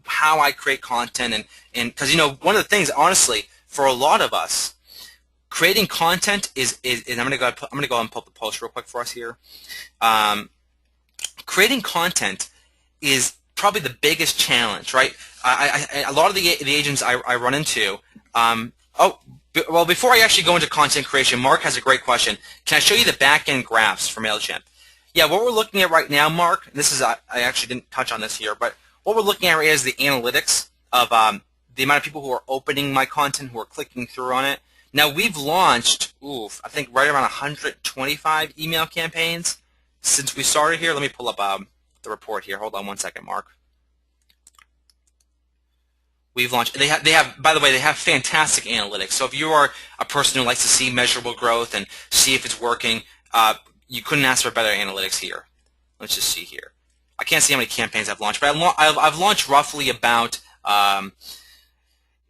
how I create content, and because one of the things, honestly, for a lot of us, creating content is and I'm gonna go and pull up the post real quick for us here. Creating content is probably the biggest challenge, right? A lot of the agents I run into. Well, before I actually go into content creation, Mark has a great question. Can I show you the back-end graphs for MailChimp? Yeah, what we're looking at right now, Mark, this is I actually didn't touch on this here, but what we're looking at right is the analytics of the amount of people who are opening my content, who are clicking through on it. Now, we've launched, I think right around 125 email campaigns since we started here. Let me pull up the report here. Hold on one second, Mark. We've launched. They have. By the way, they have fantastic analytics. So if you are a person who likes to see measurable growth and see if it's working, you couldn't ask for better analytics here. Let's just see here. I can't see how many campaigns I've launched, but I've launched roughly about.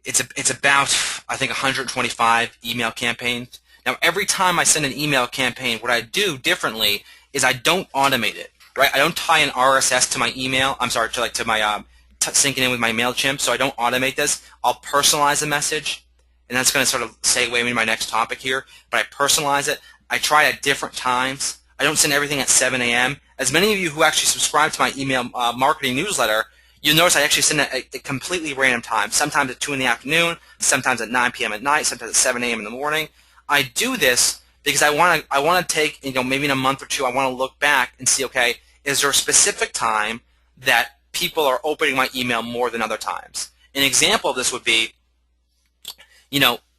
It's about, I think, 125 email campaigns. Now, every time I send an email campaign, what I do differently is I don't automate it. Right? I don't tie an RSS to my email. I'm sorry, to my syncing in with my MailChimp, so I don't automate this. I'll personalize the message, and that's going to sort of segue me to my next topic here, but I personalize it. I try at different times. I don't send everything at 7 a.m. As many of you who actually subscribe to my email marketing newsletter, you'll notice I actually send it at a completely random time, sometimes at 2 in the afternoon, sometimes at 9 p.m. at night, sometimes at 7 a.m. in the morning. I do this because I want to take, maybe in a month or two, I want to look back and see, okay, is there a specific time that people are opening my email more than other times? An example of this would be,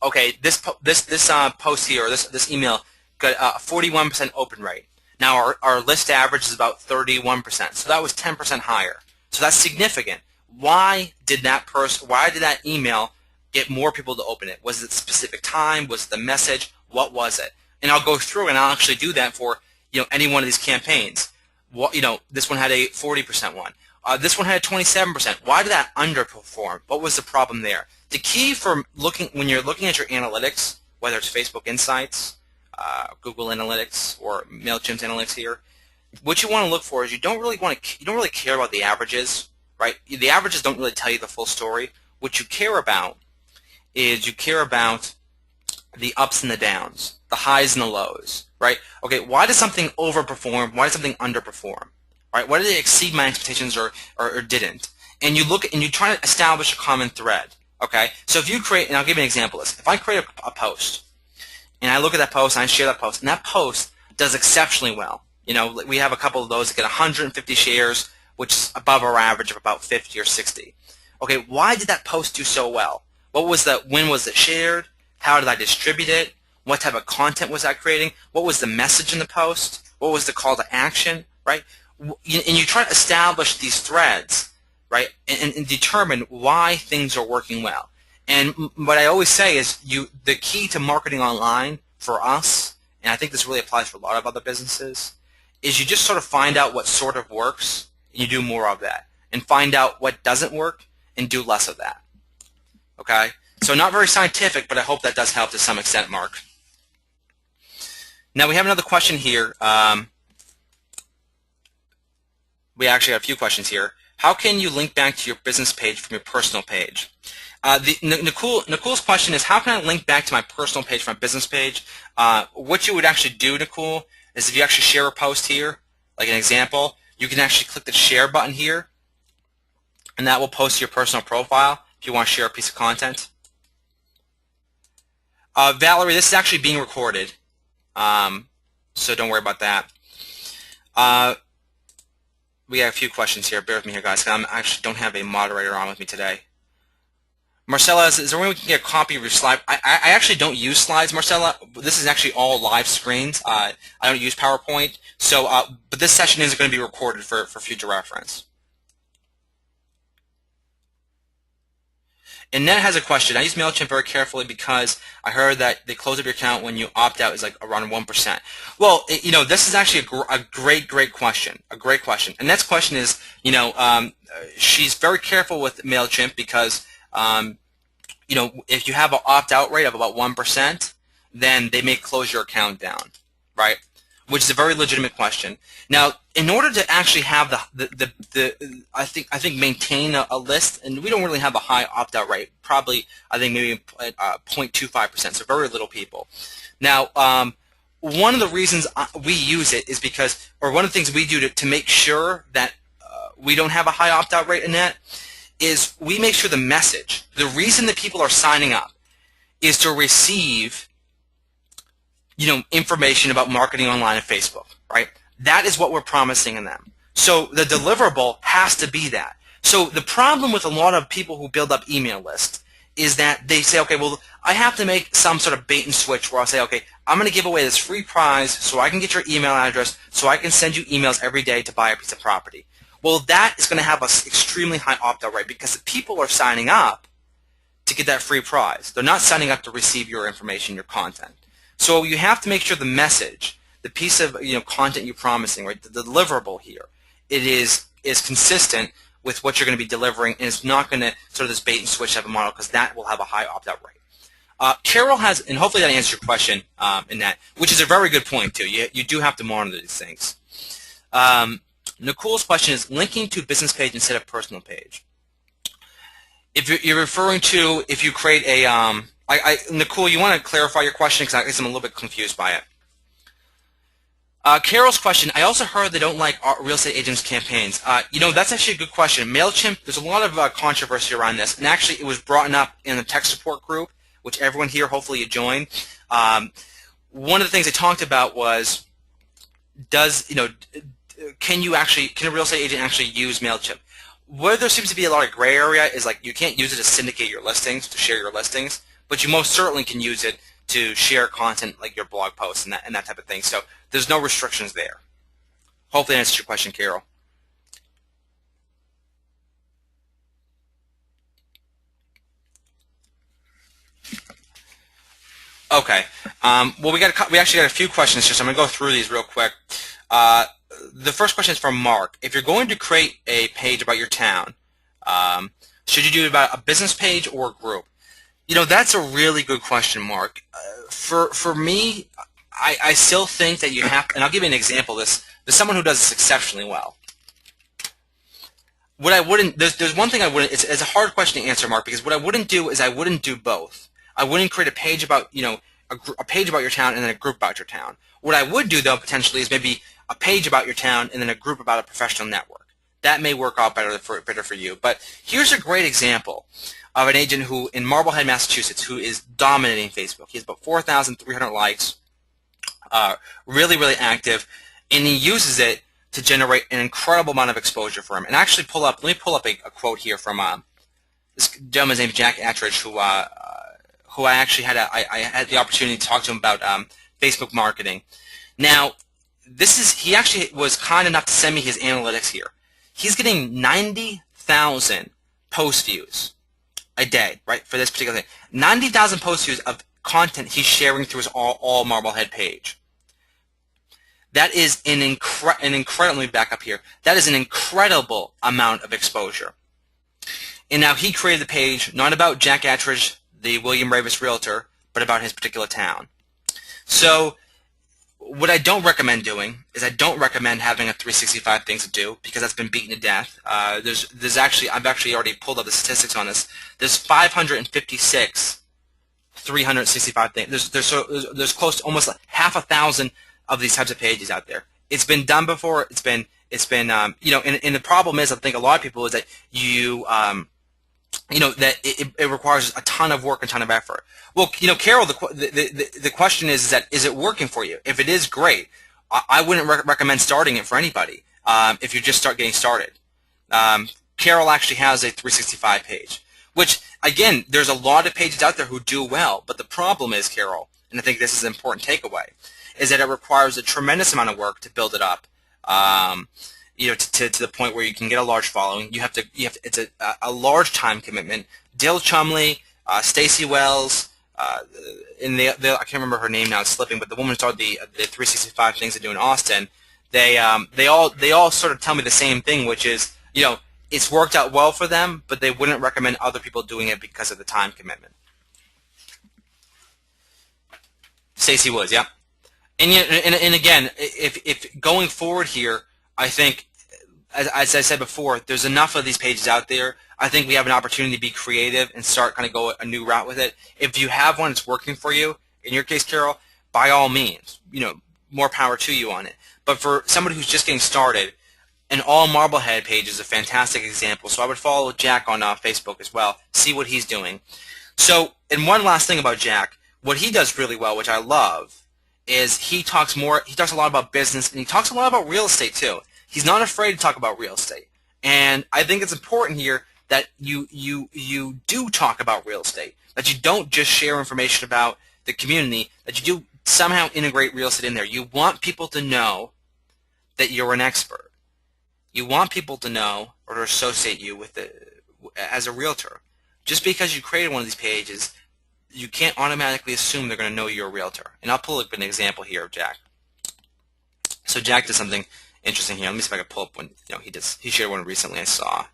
okay, this post here, or this email got a 41% open rate. Now our list average is about 31%, so that was 10% higher. So that's significant. Why did that email get more people to open it? Was it a specific time? Was it the message? What was it? And I'll go through and I'll actually do that for any one of these campaigns. This one had a 40% one. This one had a 27%. Why did that underperform? What was the problem there? The key for when you're looking at your analytics, whether it's Facebook Insights, Google Analytics, or MailChimp's Analytics here, what you want to look for is you don't really care about the averages, right? The averages don't really tell you the full story. What you care about is the ups and the downs, the highs and the lows, right? Okay, why does something overperform? Why does something underperform? Right? Why did it exceed my expectations or didn't? And you look and you try to establish a common thread. Okay, so if you create, and I'll give you an example of this. If I create a post, and I look at that post and I share that post, and that post does exceptionally well. We have a couple of those that get 150 shares, which is above our average of about 50 or 60. Okay, why did that post do so well? When was it shared? How did I distribute it? What type of content was I creating? What was the message in the post? What was the call to action? Right? And you try to establish these threads, right, and determine why things are working well. And what I always say is the key to marketing online for us, and I think this really applies for a lot of other businesses, is you just sort of find out what sort of works, and you do more of that, and find out what doesn't work, and do less of that. Okay? So not very scientific, but I hope that does help to some extent, Mark. Now we have another question here. We actually have a few questions here. How can you link back to your business page from your personal page? Nicole's question is, how can I link back to my personal page from my business page? What you would actually do, Nicole, is if you actually share a post here, like an example, you can actually click the share button here, and that will post to your personal profile if you want to share a piece of content. Valerie, this is actually being recorded, so don't worry about that. We have a few questions here. Bear with me here, guys, because I actually don't have a moderator on with me today. Marcella, is there a way we can get a copy of your slide? I actually don't use slides, Marcella. This is actually all live screens. I don't use PowerPoint. So, but this session is going to be recorded for future reference. And Ned has a question. I use MailChimp very carefully because I heard that they close up your account when you opt out is like around 1%. Well, this is actually a great question. A great question. And next question is, she's very careful with MailChimp because, if you have an opt-out rate of about 1%, then they may close your account down, right? which is a very legitimate question. Now, in order to actually have I think maintain a list, and we don't really have a high opt-out rate, probably I think maybe 0.25%, so very little people. Now, one of the reasons we use it is because, or one of the things we do to make sure that we don't have a high opt-out rate in that, is we make sure the message, the reason that people are signing up is to receive, information about marketing online and Facebook, right? That is what we're promising in them. So the deliverable has to be that. So the problem with a lot of people who build up email lists is that they say, okay, well, I have to make some sort of bait and switch where I'll say, okay, I'm going to give away this free prize so I can get your email address so I can send you emails every day to buy a piece of property. Well, that is going to have an extremely high opt-out rate because the people are signing up to get that free prize. They're not signing up to receive your information, your content. So you have to make sure the message, the piece of content you're promising, right, the deliverable here, it is consistent with what you're going to be delivering, and it's not going to sort of this bait and switch type of model because that will have a high opt-out rate. Carol has, and hopefully that answers your question in that, which is a very good point too. You do have to monitor these things. Nicole's question is linking to business page instead of personal page. If you're referring to if you create a, Nicole, you want to clarify your question because I guess I'm a little bit confused by it. Carol's question, I also heard they don't like real estate agents' campaigns. That's actually a good question. MailChimp, there's a lot of controversy around this, and actually it was brought up in the tech support group, which everyone here, hopefully you joined. One of the things they talked about was, can a real estate agent actually use MailChimp? Where there seems to be a lot of gray area is like you can't use it to syndicate your listings, to share your listings, but you most certainly can use it to share content like your blog posts and that type of thing. So there's no restrictions there. Hopefully that answers your question, Carol. Okay. Well, we actually got a few questions here, so I'm going to go through these real quick. The first question is from Mark. If you're going to create a page about your town, should you do it about a business page or a group? That's a really good question, Mark. For me, I still think that you have, and I'll give you an example. There's someone who does this exceptionally well. What I wouldn't, there's one thing I wouldn't, it's a hard question to answer, Mark, because what I wouldn't do is I wouldn't do both. I wouldn't create a page about, a page about your town and then a group about your town. What I would do, though, potentially is maybe a page about your town and then a group about a professional network. That may work out better for you. But here's a great example of an agent who, in Marblehead, Massachusetts, who is dominating Facebook. He has about 4,300 likes, really, really active, and he uses it to generate an incredible amount of exposure for him. And actually let me pull up a quote here from this gentleman's name is Jack Attridge, who I actually I had the opportunity to talk to him about Facebook marketing. Now, he actually was kind enough to send me his analytics here. He's getting 90,000 post views a day, right, for this particular thing. 90,000 post views of content he's sharing through his all Marblehead page. That is an incredibly back up here. That is an incredible amount of exposure. And now he created the page not about Jack Attridge, the William Ravis realtor, but about his particular town. So what I don't recommend doing is I don't recommend having a 365 things to do because that's been beaten to death. I've actually already pulled up the statistics on this. There's 556 365 things. There's close to almost half a thousand of these types of pages out there. It's been done before. It's been and the problem is I think a lot of people is that that it requires a ton of work and a ton of effort. Well, Carol, the question is that is it working for you? If it is, great. I wouldn't recommend starting it for anybody if you just getting started. Carol actually has a 365 page, which, again, there's a lot of pages out there who do well, but the problem is, Carol, and I think this is an important takeaway, is that it requires a tremendous amount of work to build it up. To the point where you can get a large following. It's a large time commitment. Dale Chumley, Stacey Wells, and I can't remember her name now, it's slipping, but the woman who started the 365 things to do in Austin, they all sort of tell me the same thing, which is, it's worked out well for them, but they wouldn't recommend other people doing it because of the time commitment. Stacey Woods, yeah. And again, if going forward here, I think, as I said before, there's enough of these pages out there. I think we have an opportunity to be creative and start kind of go a new route with it. If you have one that's working for you, in your case, Carol, by all means, more power to you on it. But for somebody who's just getting started, an all Marblehead page is a fantastic example. So I would follow Jack on Facebook as well, see what he's doing. So, and one last thing about Jack, what he does really well, which I love, is he talks a lot about business, and he talks a lot about real estate too. He's not afraid to talk about real estate. And I think it's important here that you do talk about real estate, that you don't just share information about the community, that you do somehow integrate real estate in there. You want people to know that you're an expert. You want people to know or to associate you with as a realtor. Just because you created one of these pages, you can't automatically assume they're going to know you're a realtor. And I'll pull up an example here of Jack. So Jack did something interesting here. Let me see if I can pull up one. He shared one recently I saw.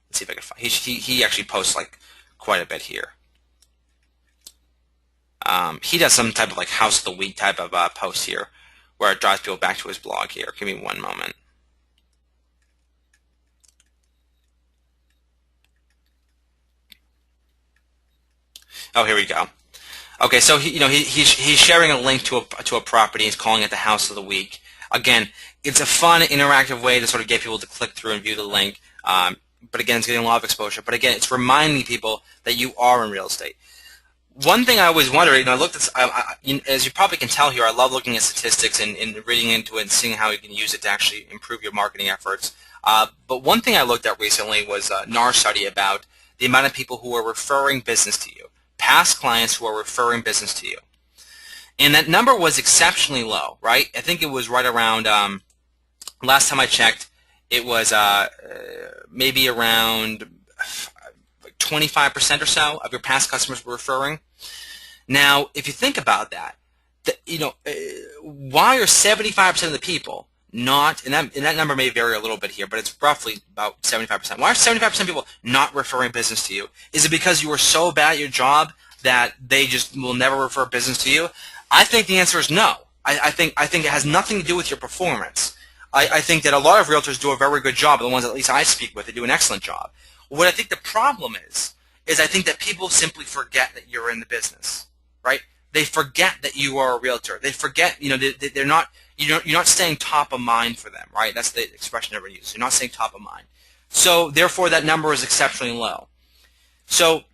Let's see if I can find. He actually posts like quite a bit here. He does some type of like house of the week type of post here, where it drives people back to his blog here. Give me one moment. Oh, here we go. Okay, so he's sharing a link to a property. He's calling it the house of the week. Again, it's a fun, interactive way to sort of get people to click through and view the link. But again, it's getting a lot of exposure. But again, it's reminding people that you are in real estate. One thing I always wondered, I looked at, as you probably can tell here, I love looking at statistics and reading into it and seeing how you can use it to actually improve your marketing efforts. But one thing I looked at recently was a NAR study about the amount of people who are referring business to you, past clients who are referring business to you. And that number was exceptionally low, right? I think it was right around, last time I checked, it was maybe around 25% or so of your past customers were referring. Now, if you think about that, why are 75% of the people not, and that number may vary a little bit here, but it's roughly about 75%. Why are 75% of people not referring business to you? Is it because you are so bad at your job that they just will never refer business to you? I think the answer is no. I think it has nothing to do with your performance. I think that a lot of realtors do a very good job. The ones at least I speak with, they do an excellent job. What I think the problem is I think that people simply forget that you're in the business, right? They forget that you are a realtor. They forget, they're not, you're not staying top of mind for them, right? That's the expression everybody uses. You're not staying top of mind. So therefore, that number is exceptionally low. So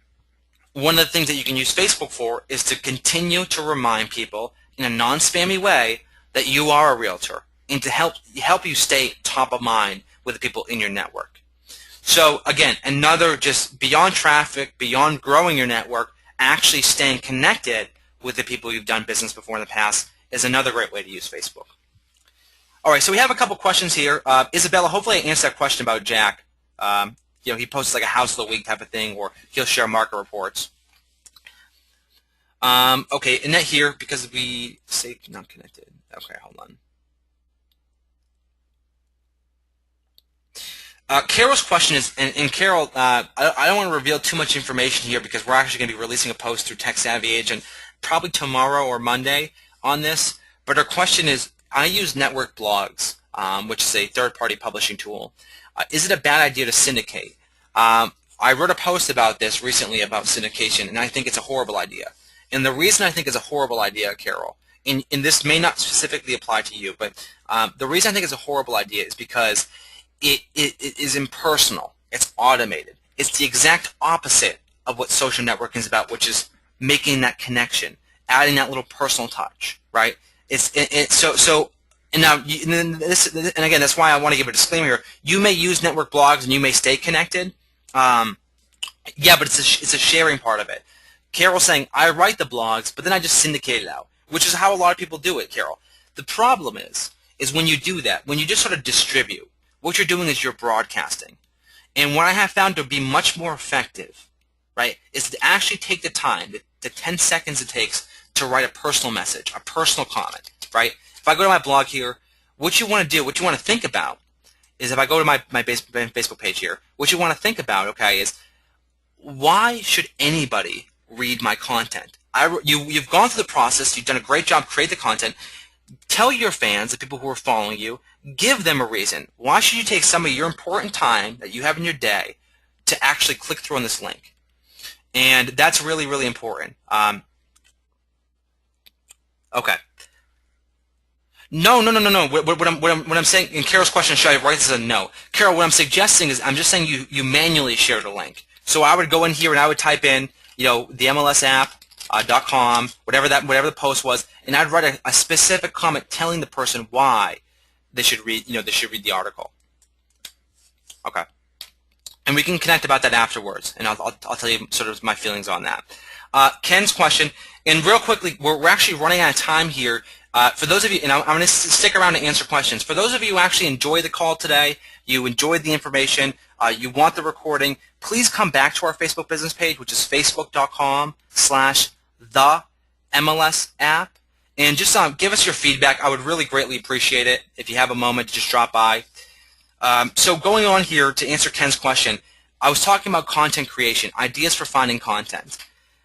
one of the things that you can use Facebook for is to continue to remind people in a non-spammy way that you are a realtor and to help you stay top of mind with the people in your network. So again, another just beyond traffic, beyond growing your network, actually staying connected with the people you've done business before in the past is another great way to use Facebook. All right, so we have a couple questions here. Isabella, hopefully I answered that question about Jack. He posts like a house of the week type of thing, or he'll share market reports. Okay, Annette here, because we say not connected. Okay, hold on. Carol's question is, and Carol, I don't want to reveal too much information here because we're actually going to be releasing a post through Tech Savvy Agent probably tomorrow or Monday on this. But her question is, I use Network Blogs, which is a third-party publishing tool. Is it a bad idea to syndicate? I wrote a post about this recently about syndication, and I think it's a horrible idea. And the reason I think it's a horrible idea, Carol, and this may not specifically apply to you, but the reason I think it's a horrible idea is because it is impersonal. It's automated. It's the exact opposite of what social networking is about, which is making that connection, adding that little personal touch, right? And now, and again, that's why I want to give a disclaimer here. You may use Network Blogs and you may stay connected. Yeah, but it's a sharing part of it. Carol's saying, I write the blogs, but then I just syndicate it out, which is how a lot of people do it, Carol. The problem is when you do that, when you just sort of distribute, what you're doing is you're broadcasting. And what I have found to be much more effective, right, is to actually take the time, the 10 seconds it takes to write a personal message, a personal comment, right? If I go to my blog here, what you want to do, what you want to think about is if I go to my Facebook page here, what you want to think about, okay, is why should anybody read my content? You've gone through the process. You've done a great job creating the content. Tell your fans, the people who are following you, give them a reason. Why should you take some of your important time that you have in your day to actually click through on this link? And that's really, really important. Okay. No, no, no, no, no. What I'm saying, in Carol's question, should I write this as a no? Carol, what I'm suggesting is I'm just saying you manually share the link. So I would go in here and I would type in, the MLS app, .com, whatever the post was, and I'd write a specific comment telling the person why they should read, they should read the article. Okay. And we can connect about that afterwards, and I'll tell you sort of my feelings on that. Ken's question, and real quickly, we're actually running out of time here. For those of you, and I'm going to stick around to answer questions. For those of you who actually enjoyed the call today, you enjoyed the information, you want the recording, please come back to our Facebook business page, which is facebook.com/the-MLS-app, and just give us your feedback. I would really greatly appreciate it if you have a moment to just drop by. So going on here to answer Ken's question, I was talking about content creation, ideas for finding content.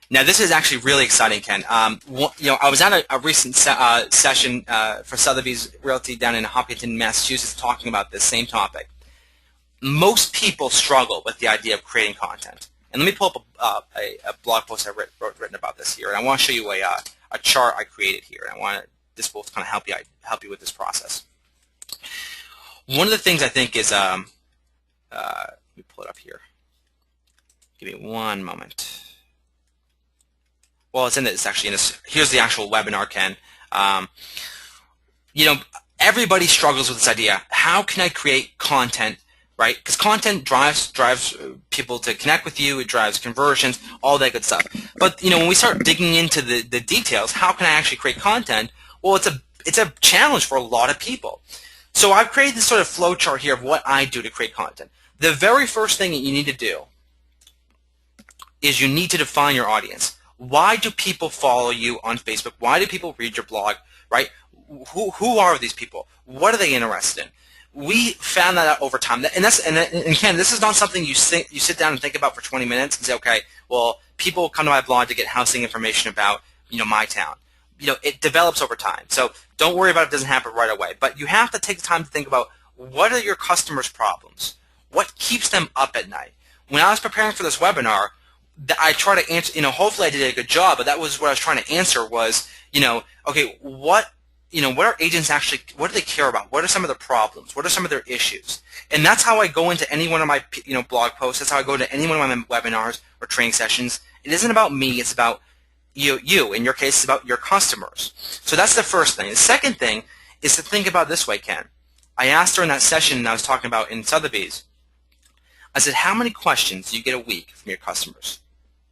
Now, this is actually really exciting, Ken. I was at a recent session for Sotheby's Realty down in Hopkinton, Massachusetts, talking about this same topic. Most people struggle with the idea of creating content. And let me pull up a blog post I written about this here, and I want to show you a chart I created here. And this will kind of help you with this process. One of the things I think is, let me pull it up here. Give me one moment. Well, it's actually in this. Here's the actual webinar, Ken. Everybody struggles with this idea. How can I create content, right? Because content drives people to connect with you. It drives conversions, all that good stuff. But when we start digging into the details, how can I actually create content? Well, it's a challenge for a lot of people. So I've created this sort of flow chart here of what I do to create content. The very first thing that you need to do is you need to define your audience. Why do people follow you on Facebook? Why do people read your blog, right? Who are these people? What are they interested in? We found that out over time. And Ken, this is not something you sit down and think about for 20 minutes and say, okay, well, people come to my blog to get housing information about, my town. It develops over time. So don't worry about it if it doesn't happen right away. But you have to take the time to think about, what are your customers' problems? What keeps them up at night? When I was preparing for this webinar, I try to answer, hopefully I did a good job, but that was what I was trying to answer was, okay, what are agents actually, what do they care about? What are some of the problems? What are some of their issues? And that's how I go into any one of my, blog posts. That's how I go to any one of my webinars or training sessions. It isn't about me. It's about you. In your case, it's about your customers. So that's the first thing. The second thing is to think about this way, Ken. I asked during that session I was talking about in Sotheby's, I said, how many questions do you get a week from your customers?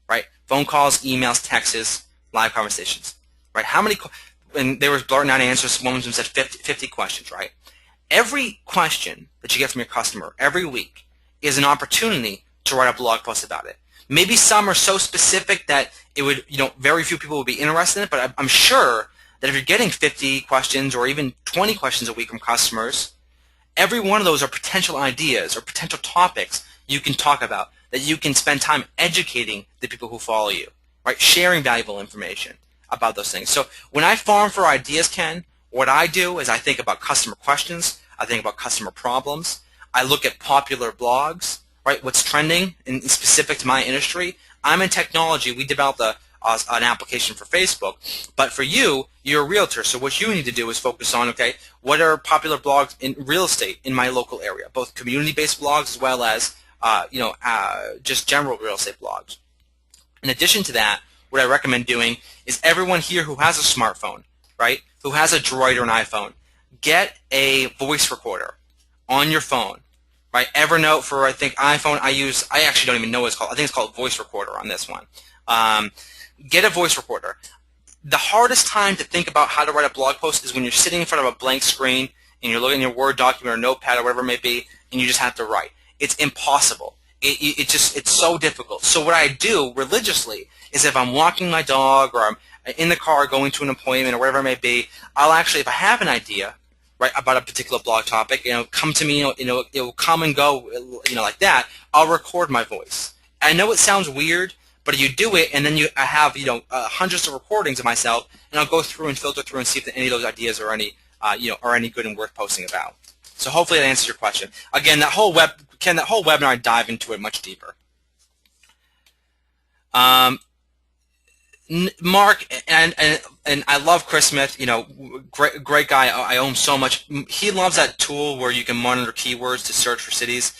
Right? Phone calls, emails, texts, live conversations. Right? How many? And there was blurting out answers. One of them said 50 questions. Right? Every question that you get from your customer every week is an opportunity to write a blog post about it. Maybe some are so specific that it would, very few people would be interested in it. But I'm sure that if you're getting 50 questions or even 20 questions a week from customers, every one of those are potential ideas or potential topics you can talk about, that you can spend time educating the people who follow you, right? Sharing valuable information about those things. So when I farm for ideas, Ken, what I do is I think about customer questions, I think about customer problems, I look at popular blogs, right? What's trending and specific to my industry. I'm in technology. We developed an application for Facebook, but for you, you're a realtor. So what you need to do is focus on, okay, what are popular blogs in real estate in my local area, both community-based blogs as well as just general real estate blogs. In addition to that, what I recommend doing is everyone here who has a smartphone, right, who has a Droid or an iPhone, get a voice recorder on your phone, right? Evernote for, I think, iPhone, I actually don't even know what it's called. I think it's called voice recorder on this one. Get a voice recorder. The hardest time to think about how to write a blog post is when you're sitting in front of a blank screen and you're looking at your Word document or Notepad or whatever it may be, and you just have to write. It's impossible. It's so difficult. So what I do religiously is if I'm walking my dog or I'm in the car going to an appointment or whatever it may be, I'll actually, if I have an idea, right, about a particular blog topic, come to me, it will come and go, like that, I'll record my voice. I know it sounds weird, But you do it, and then I have hundreds of recordings of myself, and I'll go through and filter through and see if any of those ideas are any good and worth posting about. So hopefully that answers your question. Again, that whole webinar, I dive into it much deeper. Mark, and I love Chris Smith, great guy. I owe him so much. He loves that tool where you can monitor keywords to search for cities.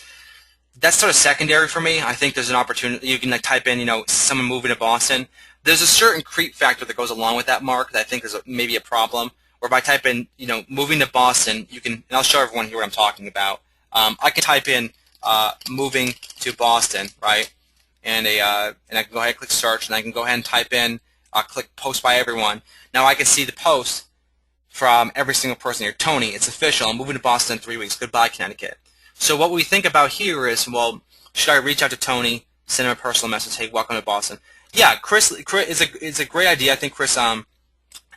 That's sort of secondary for me. I think there's an opportunity. You can type in, someone moving to Boston. There's a certain creep factor that goes along with that, Mark, that I think is maybe a problem. Or if I type in, moving to Boston, you can, and I'll show everyone here what I'm talking about. I can type in moving to Boston, right? And I can go ahead and click search, and I can go ahead and type in, click post by everyone. Now I can see the post from every single person here. Tony, it's official. I'm moving to Boston in 3 weeks. Goodbye, Connecticut. So what we think about here is, well, should I reach out to Tony, send him a personal message, hey, welcome to Boston? Yeah, Chris is a great idea. I think Chris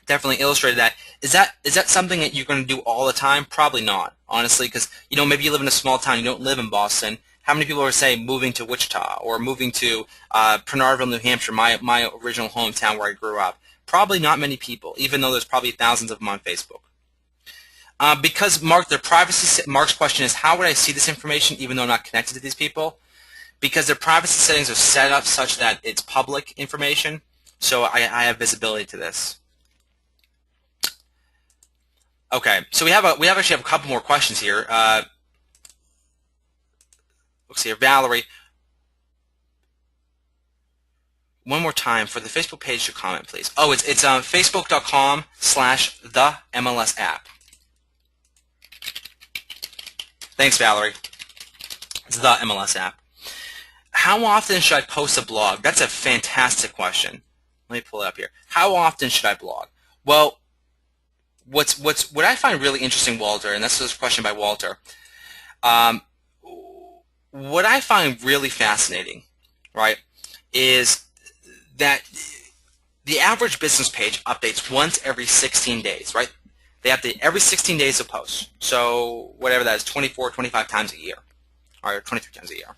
definitely illustrated that. Is that something that you're going to do all the time? Probably not, honestly, because maybe you live in a small town, you don't live in Boston. How many people are, say, moving to Wichita or moving to Pernardville, New Hampshire, my original hometown where I grew up? Probably not many people, even though there's probably thousands of them on Facebook. Because Mark, Mark's question is, how would I see this information even though I'm not connected to these people? Because their privacy settings are set up such that it's public information, so I have visibility to this. Okay, so we actually have a couple more questions here. Let's see here, Valerie. One more time for the Facebook page to comment, please. Oh, it's facebook.com/the_MLS_app. Thanks, Valerie. It's the MLS app. How often should I post a blog? That's a fantastic question. Let me pull it up here. How often should I blog? Well, what I find really interesting, Walter, and this is a question by Walter. What I find really fascinating, right, is that the average business page updates once every 16 days, right? They update every 16 days of posts. So whatever that is, 24, 25 times a year, or 23 times a year.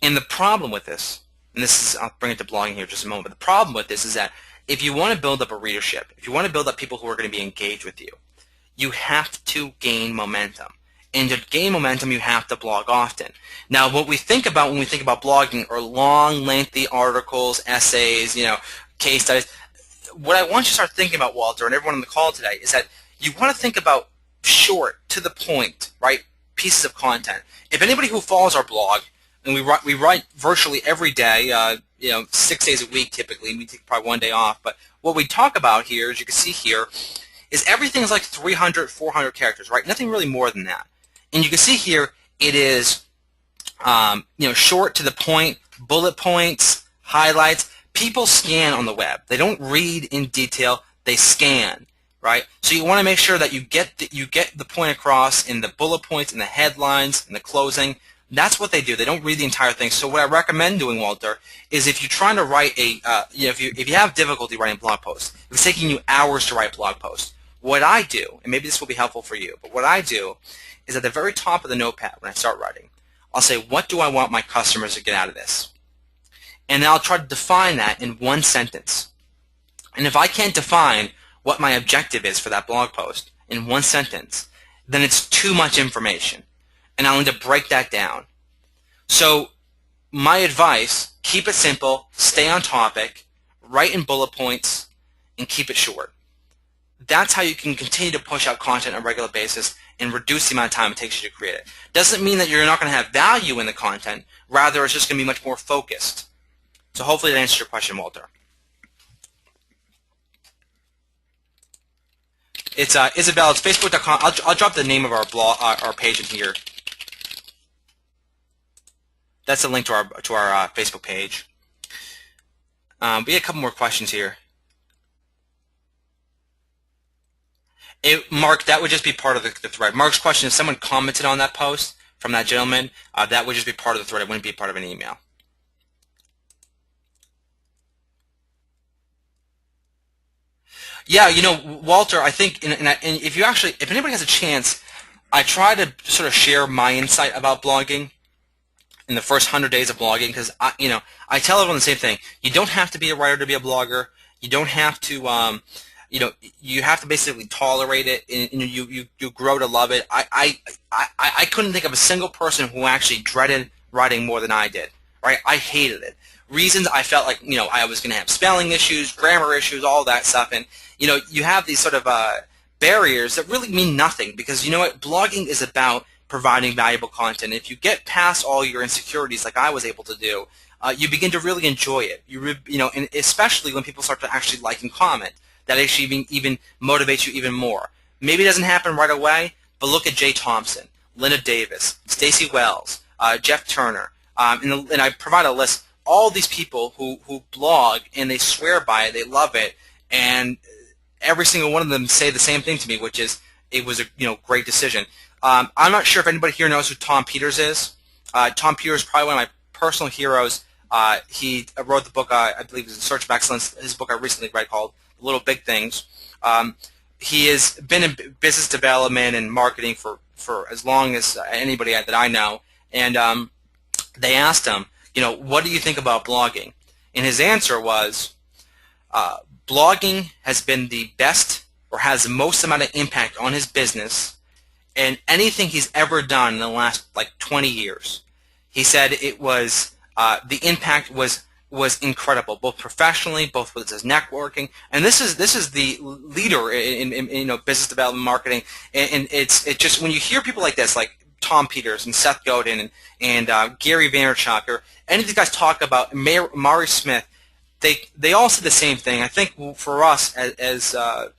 And the problem with this, and this is, I'll bring it to blogging here in just a moment, but the problem with this is that if you want to build up a readership, if you want to build up people who are going to be engaged with you, you have to gain momentum. And to gain momentum, you have to blog often. Now, what we think about when we think about blogging are long, lengthy articles, essays, case studies. What I want you to start thinking about, Walter, and everyone on the call today, is that you want to think about short, to the point, right, pieces of content. If anybody who follows our blog, and we write virtually every day, 6 days a week typically, we take probably one day off, but what we talk about here, as you can see here, is everything is like 300, 400 characters, right? Nothing really more than that. And you can see here, it is short, to the point, bullet points, highlights. People scan on the web. They don't read in detail. They scan, right? So you want to make sure that you get the point across in the bullet points, in the headlines, in the closing. That's what they do. They don't read the entire thing. So what I recommend doing, Walter, is if you're trying to write if you have difficulty writing blog posts, if it's taking you hours to write blog posts, what I do, and maybe this will be helpful for you, but what I do is at the very top of the notepad when I start writing, I'll say, what do I want my customers to get out of this? And then I'll try to define that in one sentence. And if I can't define what my objective is for that blog post in one sentence, then it's too much information. And I'll need to break that down. So my advice, keep it simple, stay on topic, write in bullet points, and keep it short. That's how you can continue to push out content on a regular basis and reduce the amount of time it takes you to create it. Doesn't mean that you're not going to have value in the content. Rather, it's just going to be much more focused. So hopefully that answers your question, Walter. It's Isabel. It's Facebook.com. I'll drop the name of our blog, our page in here. That's a link to our Facebook page. We had a couple more questions here. Mark, that would just be part of the thread. Mark's question, if someone commented on that post from that gentleman, that would just be part of the thread. It wouldn't be part of an email. Yeah, Walter, I think, and if anybody has a chance, I try to sort of share my insight about blogging. in the first 100 days of blogging, because I tell everyone the same thing. You don't have to be a writer to be a blogger. You don't have to you have to basically tolerate it, and you grow to love it. I couldn't think of a single person who actually dreaded writing more than I did. Right? I hated it. Reasons, I felt like I was going to have spelling issues, grammar issues, all that stuff, and you have these sort of barriers that really mean nothing, because you know what, blogging is about providing valuable content. If you get past all your insecurities, like I was able to do, you begin to really enjoy it. And especially when people start to actually like and comment, that actually even motivates you even more. Maybe it doesn't happen right away, but look at Jay Thompson, Linda Davis, Stacey Wells, Jeff Turner, and I provide a list. All these people who blog and they swear by it, they love it, and every single one of them say the same thing to me, which is it was a great decision. I'm not sure if anybody here knows who Tom Peters is. Tom Peters is probably one of my personal heroes. He wrote the book, I believe it was In Search of Excellence, his book I recently read called Little Big Things. He has been in business development and marketing for as long as anybody that I know. And they asked him, what do you think about blogging? And his answer was, blogging has been the best or has the most amount of impact on his business and anything he's ever done in the last 20 years. He said it was the impact was incredible, both professionally, both with his networking, and this is the leader in business development marketing, and it's just when you hear people like this, like Tom Peters and Seth Godin and Gary Vaynerchuk, or any of these guys talk about Mari Smith, they all say the same thing. I think for us as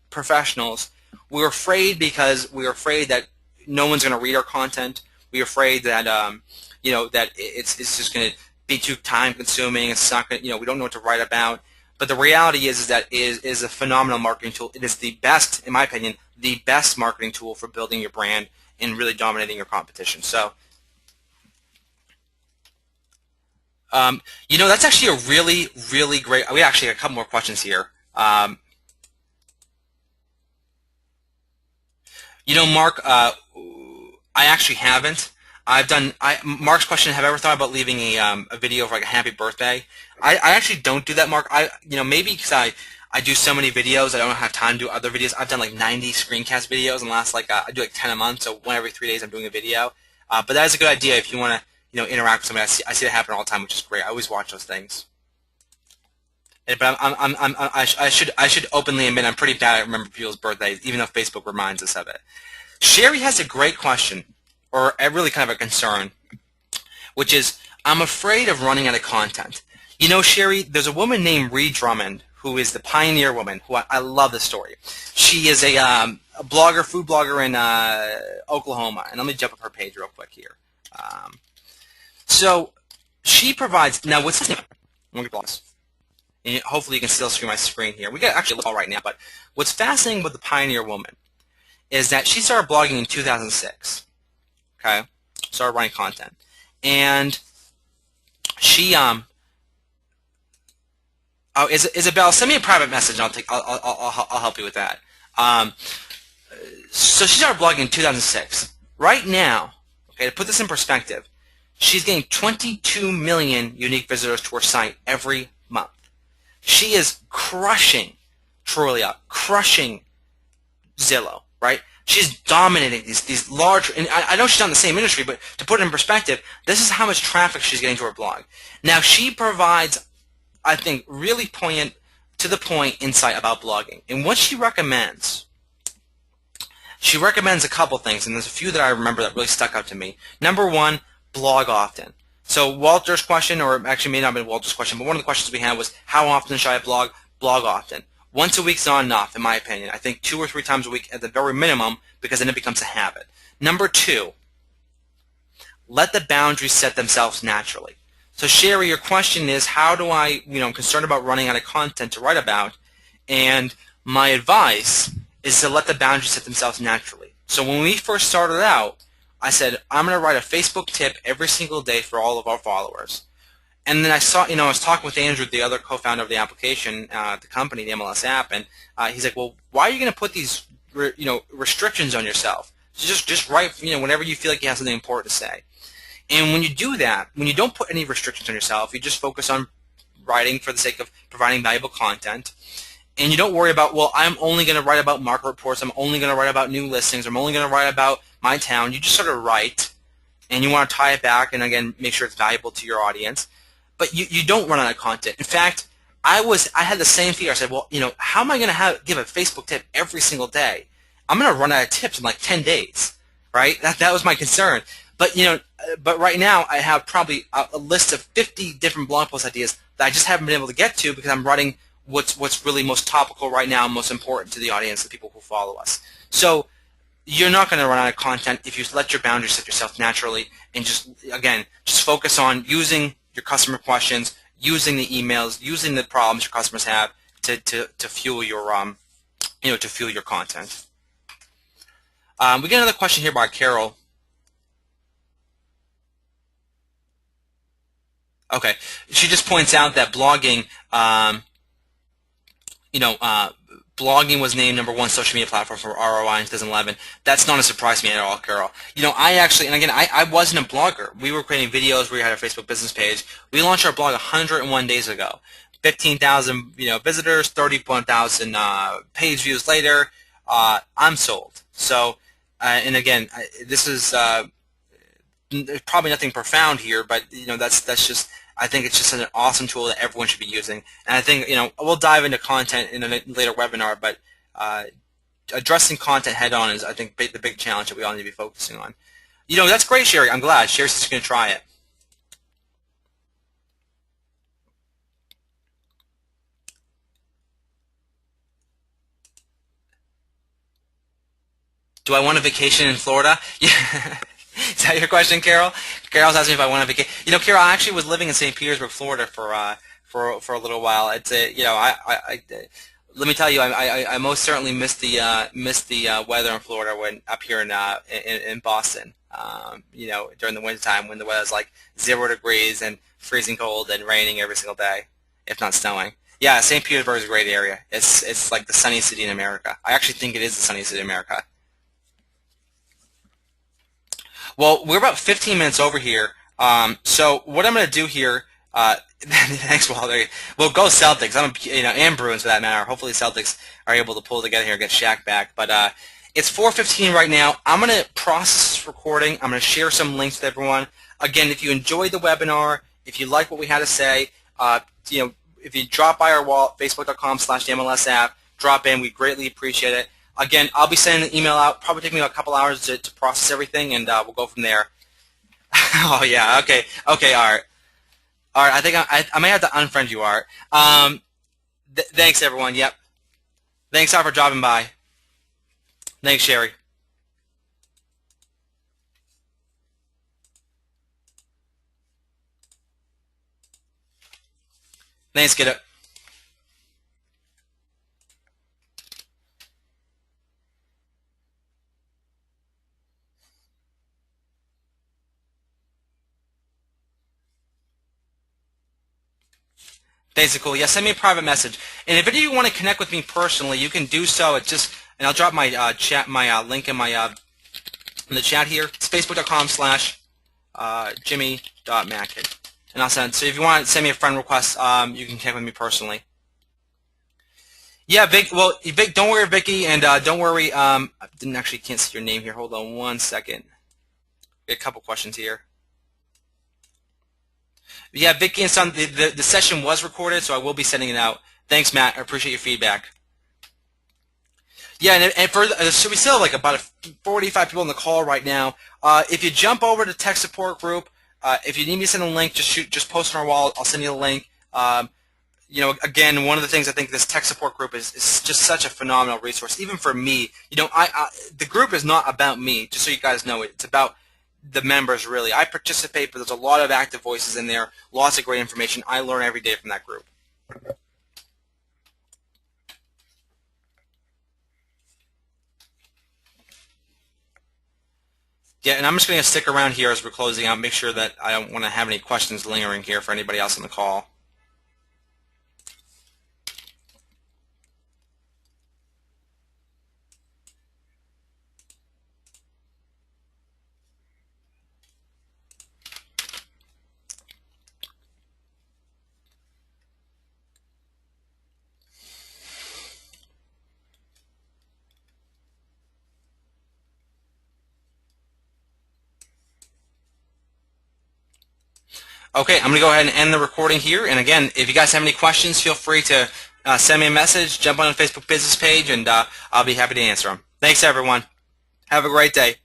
professionals, we're afraid because we're afraid that no one's going to read our content. We're afraid that that it's just going to be too time consuming. It's not going we don't know what to write about. But the reality is that it is a phenomenal marketing tool. It is the best, in my opinion, the best marketing tool for building your brand and really dominating your competition. So, that's actually a really, really great. We actually have a couple more questions here. Mark, I actually haven't. Mark's question, have I ever thought about leaving a video for a happy birthday? I actually don't do that, Mark. Maybe because I do so many videos, I don't have time to do other videos. I've done 90 screencast videos in the last I do 10 a month, so one every 3 days I'm doing a video. But that is a good idea if you want to interact with somebody. I see that happen all the time, which is great. I always watch those things. But I should openly admit I'm pretty bad at remembering people's birthdays, even though Facebook reminds us of it. Sherry has a great question, or really kind of a concern, which is, I'm afraid of running out of content. Sherry, there's a woman named Ree Drummond, who is the pioneer woman, who I love this story. She is a blogger, food blogger in Oklahoma, and let me jump up her page real quick here. So she provides, now what's this? And hopefully you can still see my screen here. We got actually look all right now, but what's fascinating with the pioneer woman is that she started blogging in 2006. Okay, started writing content, and she Isabel, send me a private message. And I'll help you with that. So she started blogging in 2006. Right now, okay, to put this in perspective, she's getting 22 million unique visitors to her site every month. She is crushing Trulia, crushing Zillow, right? She's dominating these large, and I know she's not in the same industry, but to put it in perspective, this is how much traffic she's getting to her blog. Now, she provides, I think, really poignant, to the point insight about blogging. And what she recommends a couple things, and there's a few that I remember that really stuck out to me. Number one, blog often. So Walter's question, or actually may not have been Walter's question, but one of the questions we had was, how often should I blog? Blog often. Once a week's not enough, in my opinion. I think 2 or 3 times a week at the very minimum, because then it becomes a habit. Number two, let the boundaries set themselves naturally. So Sherry, your question is, how do I, I'm concerned about running out of content to write about, and my advice is to let the boundaries set themselves naturally. So when we first started out, I said, I'm going to write a Facebook tip every single day for all of our followers. And then I saw, I was talking with Andrew, the other co-founder of the application, the company, the MLS app, and he's like, well, why are you going to put these, restrictions on yourself? So just write, whenever you feel like you have something important to say. And when you do that, when you don't put any restrictions on yourself, you just focus on writing for the sake of providing valuable content, and you don't worry about, well, I'm only going to write about market reports, I'm only going to write about new listings, I'm only going to write about my town. You just sort of write, and you want to tie it back and, again, make sure it's valuable to your audience. But you don't run out of content. In fact, I had the same fear. I said, well, how am I going to give a Facebook tip every single day? I'm going to run out of tips in like 10 days, right? That was my concern. But but right now I have probably a list of 50 different blog post ideas that I just haven't been able to get to because I'm writing what's really most topical right now, most important to the audience, the people who follow us. So you're not going to run out of content if you let your boundaries set yourself naturally and just focus on using your customer questions, using the emails, using the problems your customers have to fuel your to fuel your content. We get another question here by Carol. Okay, she just points out that blogging, blogging was named #1 social media platform for ROI in 2011. That's not a surprise to me at all, Carol. I actually, and again, I wasn't a blogger. We were creating videos. We had a Facebook business page. We launched our blog 101 days ago. 15,000, visitors, 31,000 page views later. I'm sold. So, and again, this is probably nothing profound here, but that's just. I think it's just an awesome tool that everyone should be using. And I think, we'll dive into content in a later webinar, but addressing content head on is, I think, the big challenge that we all need to be focusing on. That's great, Sherry. I'm glad. Sherry's just going to try it. Do I want a vacation in Florida? Yeah. Is that your question, Carol? Carol's asking if I want a vacation. Carol, I actually was living in St. Petersburg, Florida for a little while. It's let me tell you, I most certainly missed the weather in Florida when up here in Boston. During the wintertime when the weather's like 0 degrees and freezing cold and raining every single day, if not snowing. Yeah, St. Petersburg is a great area. It's like the sunniest city in America. I actually think it is the sunniest city in America. Well, we're about 15 minutes over here. So what I'm going to do here, thanks, Walter. Well, go Celtics. And Bruins for that matter. Hopefully, Celtics are able to pull together here and get Shaq back. But it's 4:15 right now. I'm going to process this recording. I'm going to share some links with everyone. Again, if you enjoyed the webinar, if you like what we had to say, if you drop by our wall, facebook.com/MLS app, drop in. We greatly appreciate it. Again, I'll be sending an email out. Probably take me a couple hours to process everything, and we'll go from there. Oh yeah, okay, Art. Art, I think I may have to unfriend you, Art. Thanks, everyone. Yep. Thanks, Art, for dropping by. Thanks, Sherry. Thanks, Get it. Basically, yeah, send me a private message. And if any of you want to connect with me personally, you can do so. It's just, and I'll drop my link in in the chat here. It's facebook.com/jimmy.mackin. And I'll send. So if you want to send me a friend request, you can connect with me personally. Yeah, Vic. Well, Vic, don't worry, Vicky, and don't worry. I can't see your name here. Hold on one second. A couple questions here. Yeah, Vicky and Son, the session was recorded, so I will be sending it out. Thanks, Matt. I appreciate your feedback. Yeah, and so we still have like about 45 people on the call right now. If you jump over to tech support group, if you need me to send a link, just post on our wall. I'll send you the link. Again, one of the things I think this tech support group is just such a phenomenal resource, even for me. The group is not about me, just so you guys know. It's about the members, really. I participate, but there's a lot of active voices in there, lots of great information. I learn every day from that group. Yeah, and I'm just going to stick around here as we're closing out, make sure that I don't want to have any questions lingering here for anybody else on the call. Okay, I'm going to go ahead and end the recording here. And again, if you guys have any questions, feel free to send me a message, jump on the Facebook business page, and I'll be happy to answer them. Thanks, everyone. Have a great day.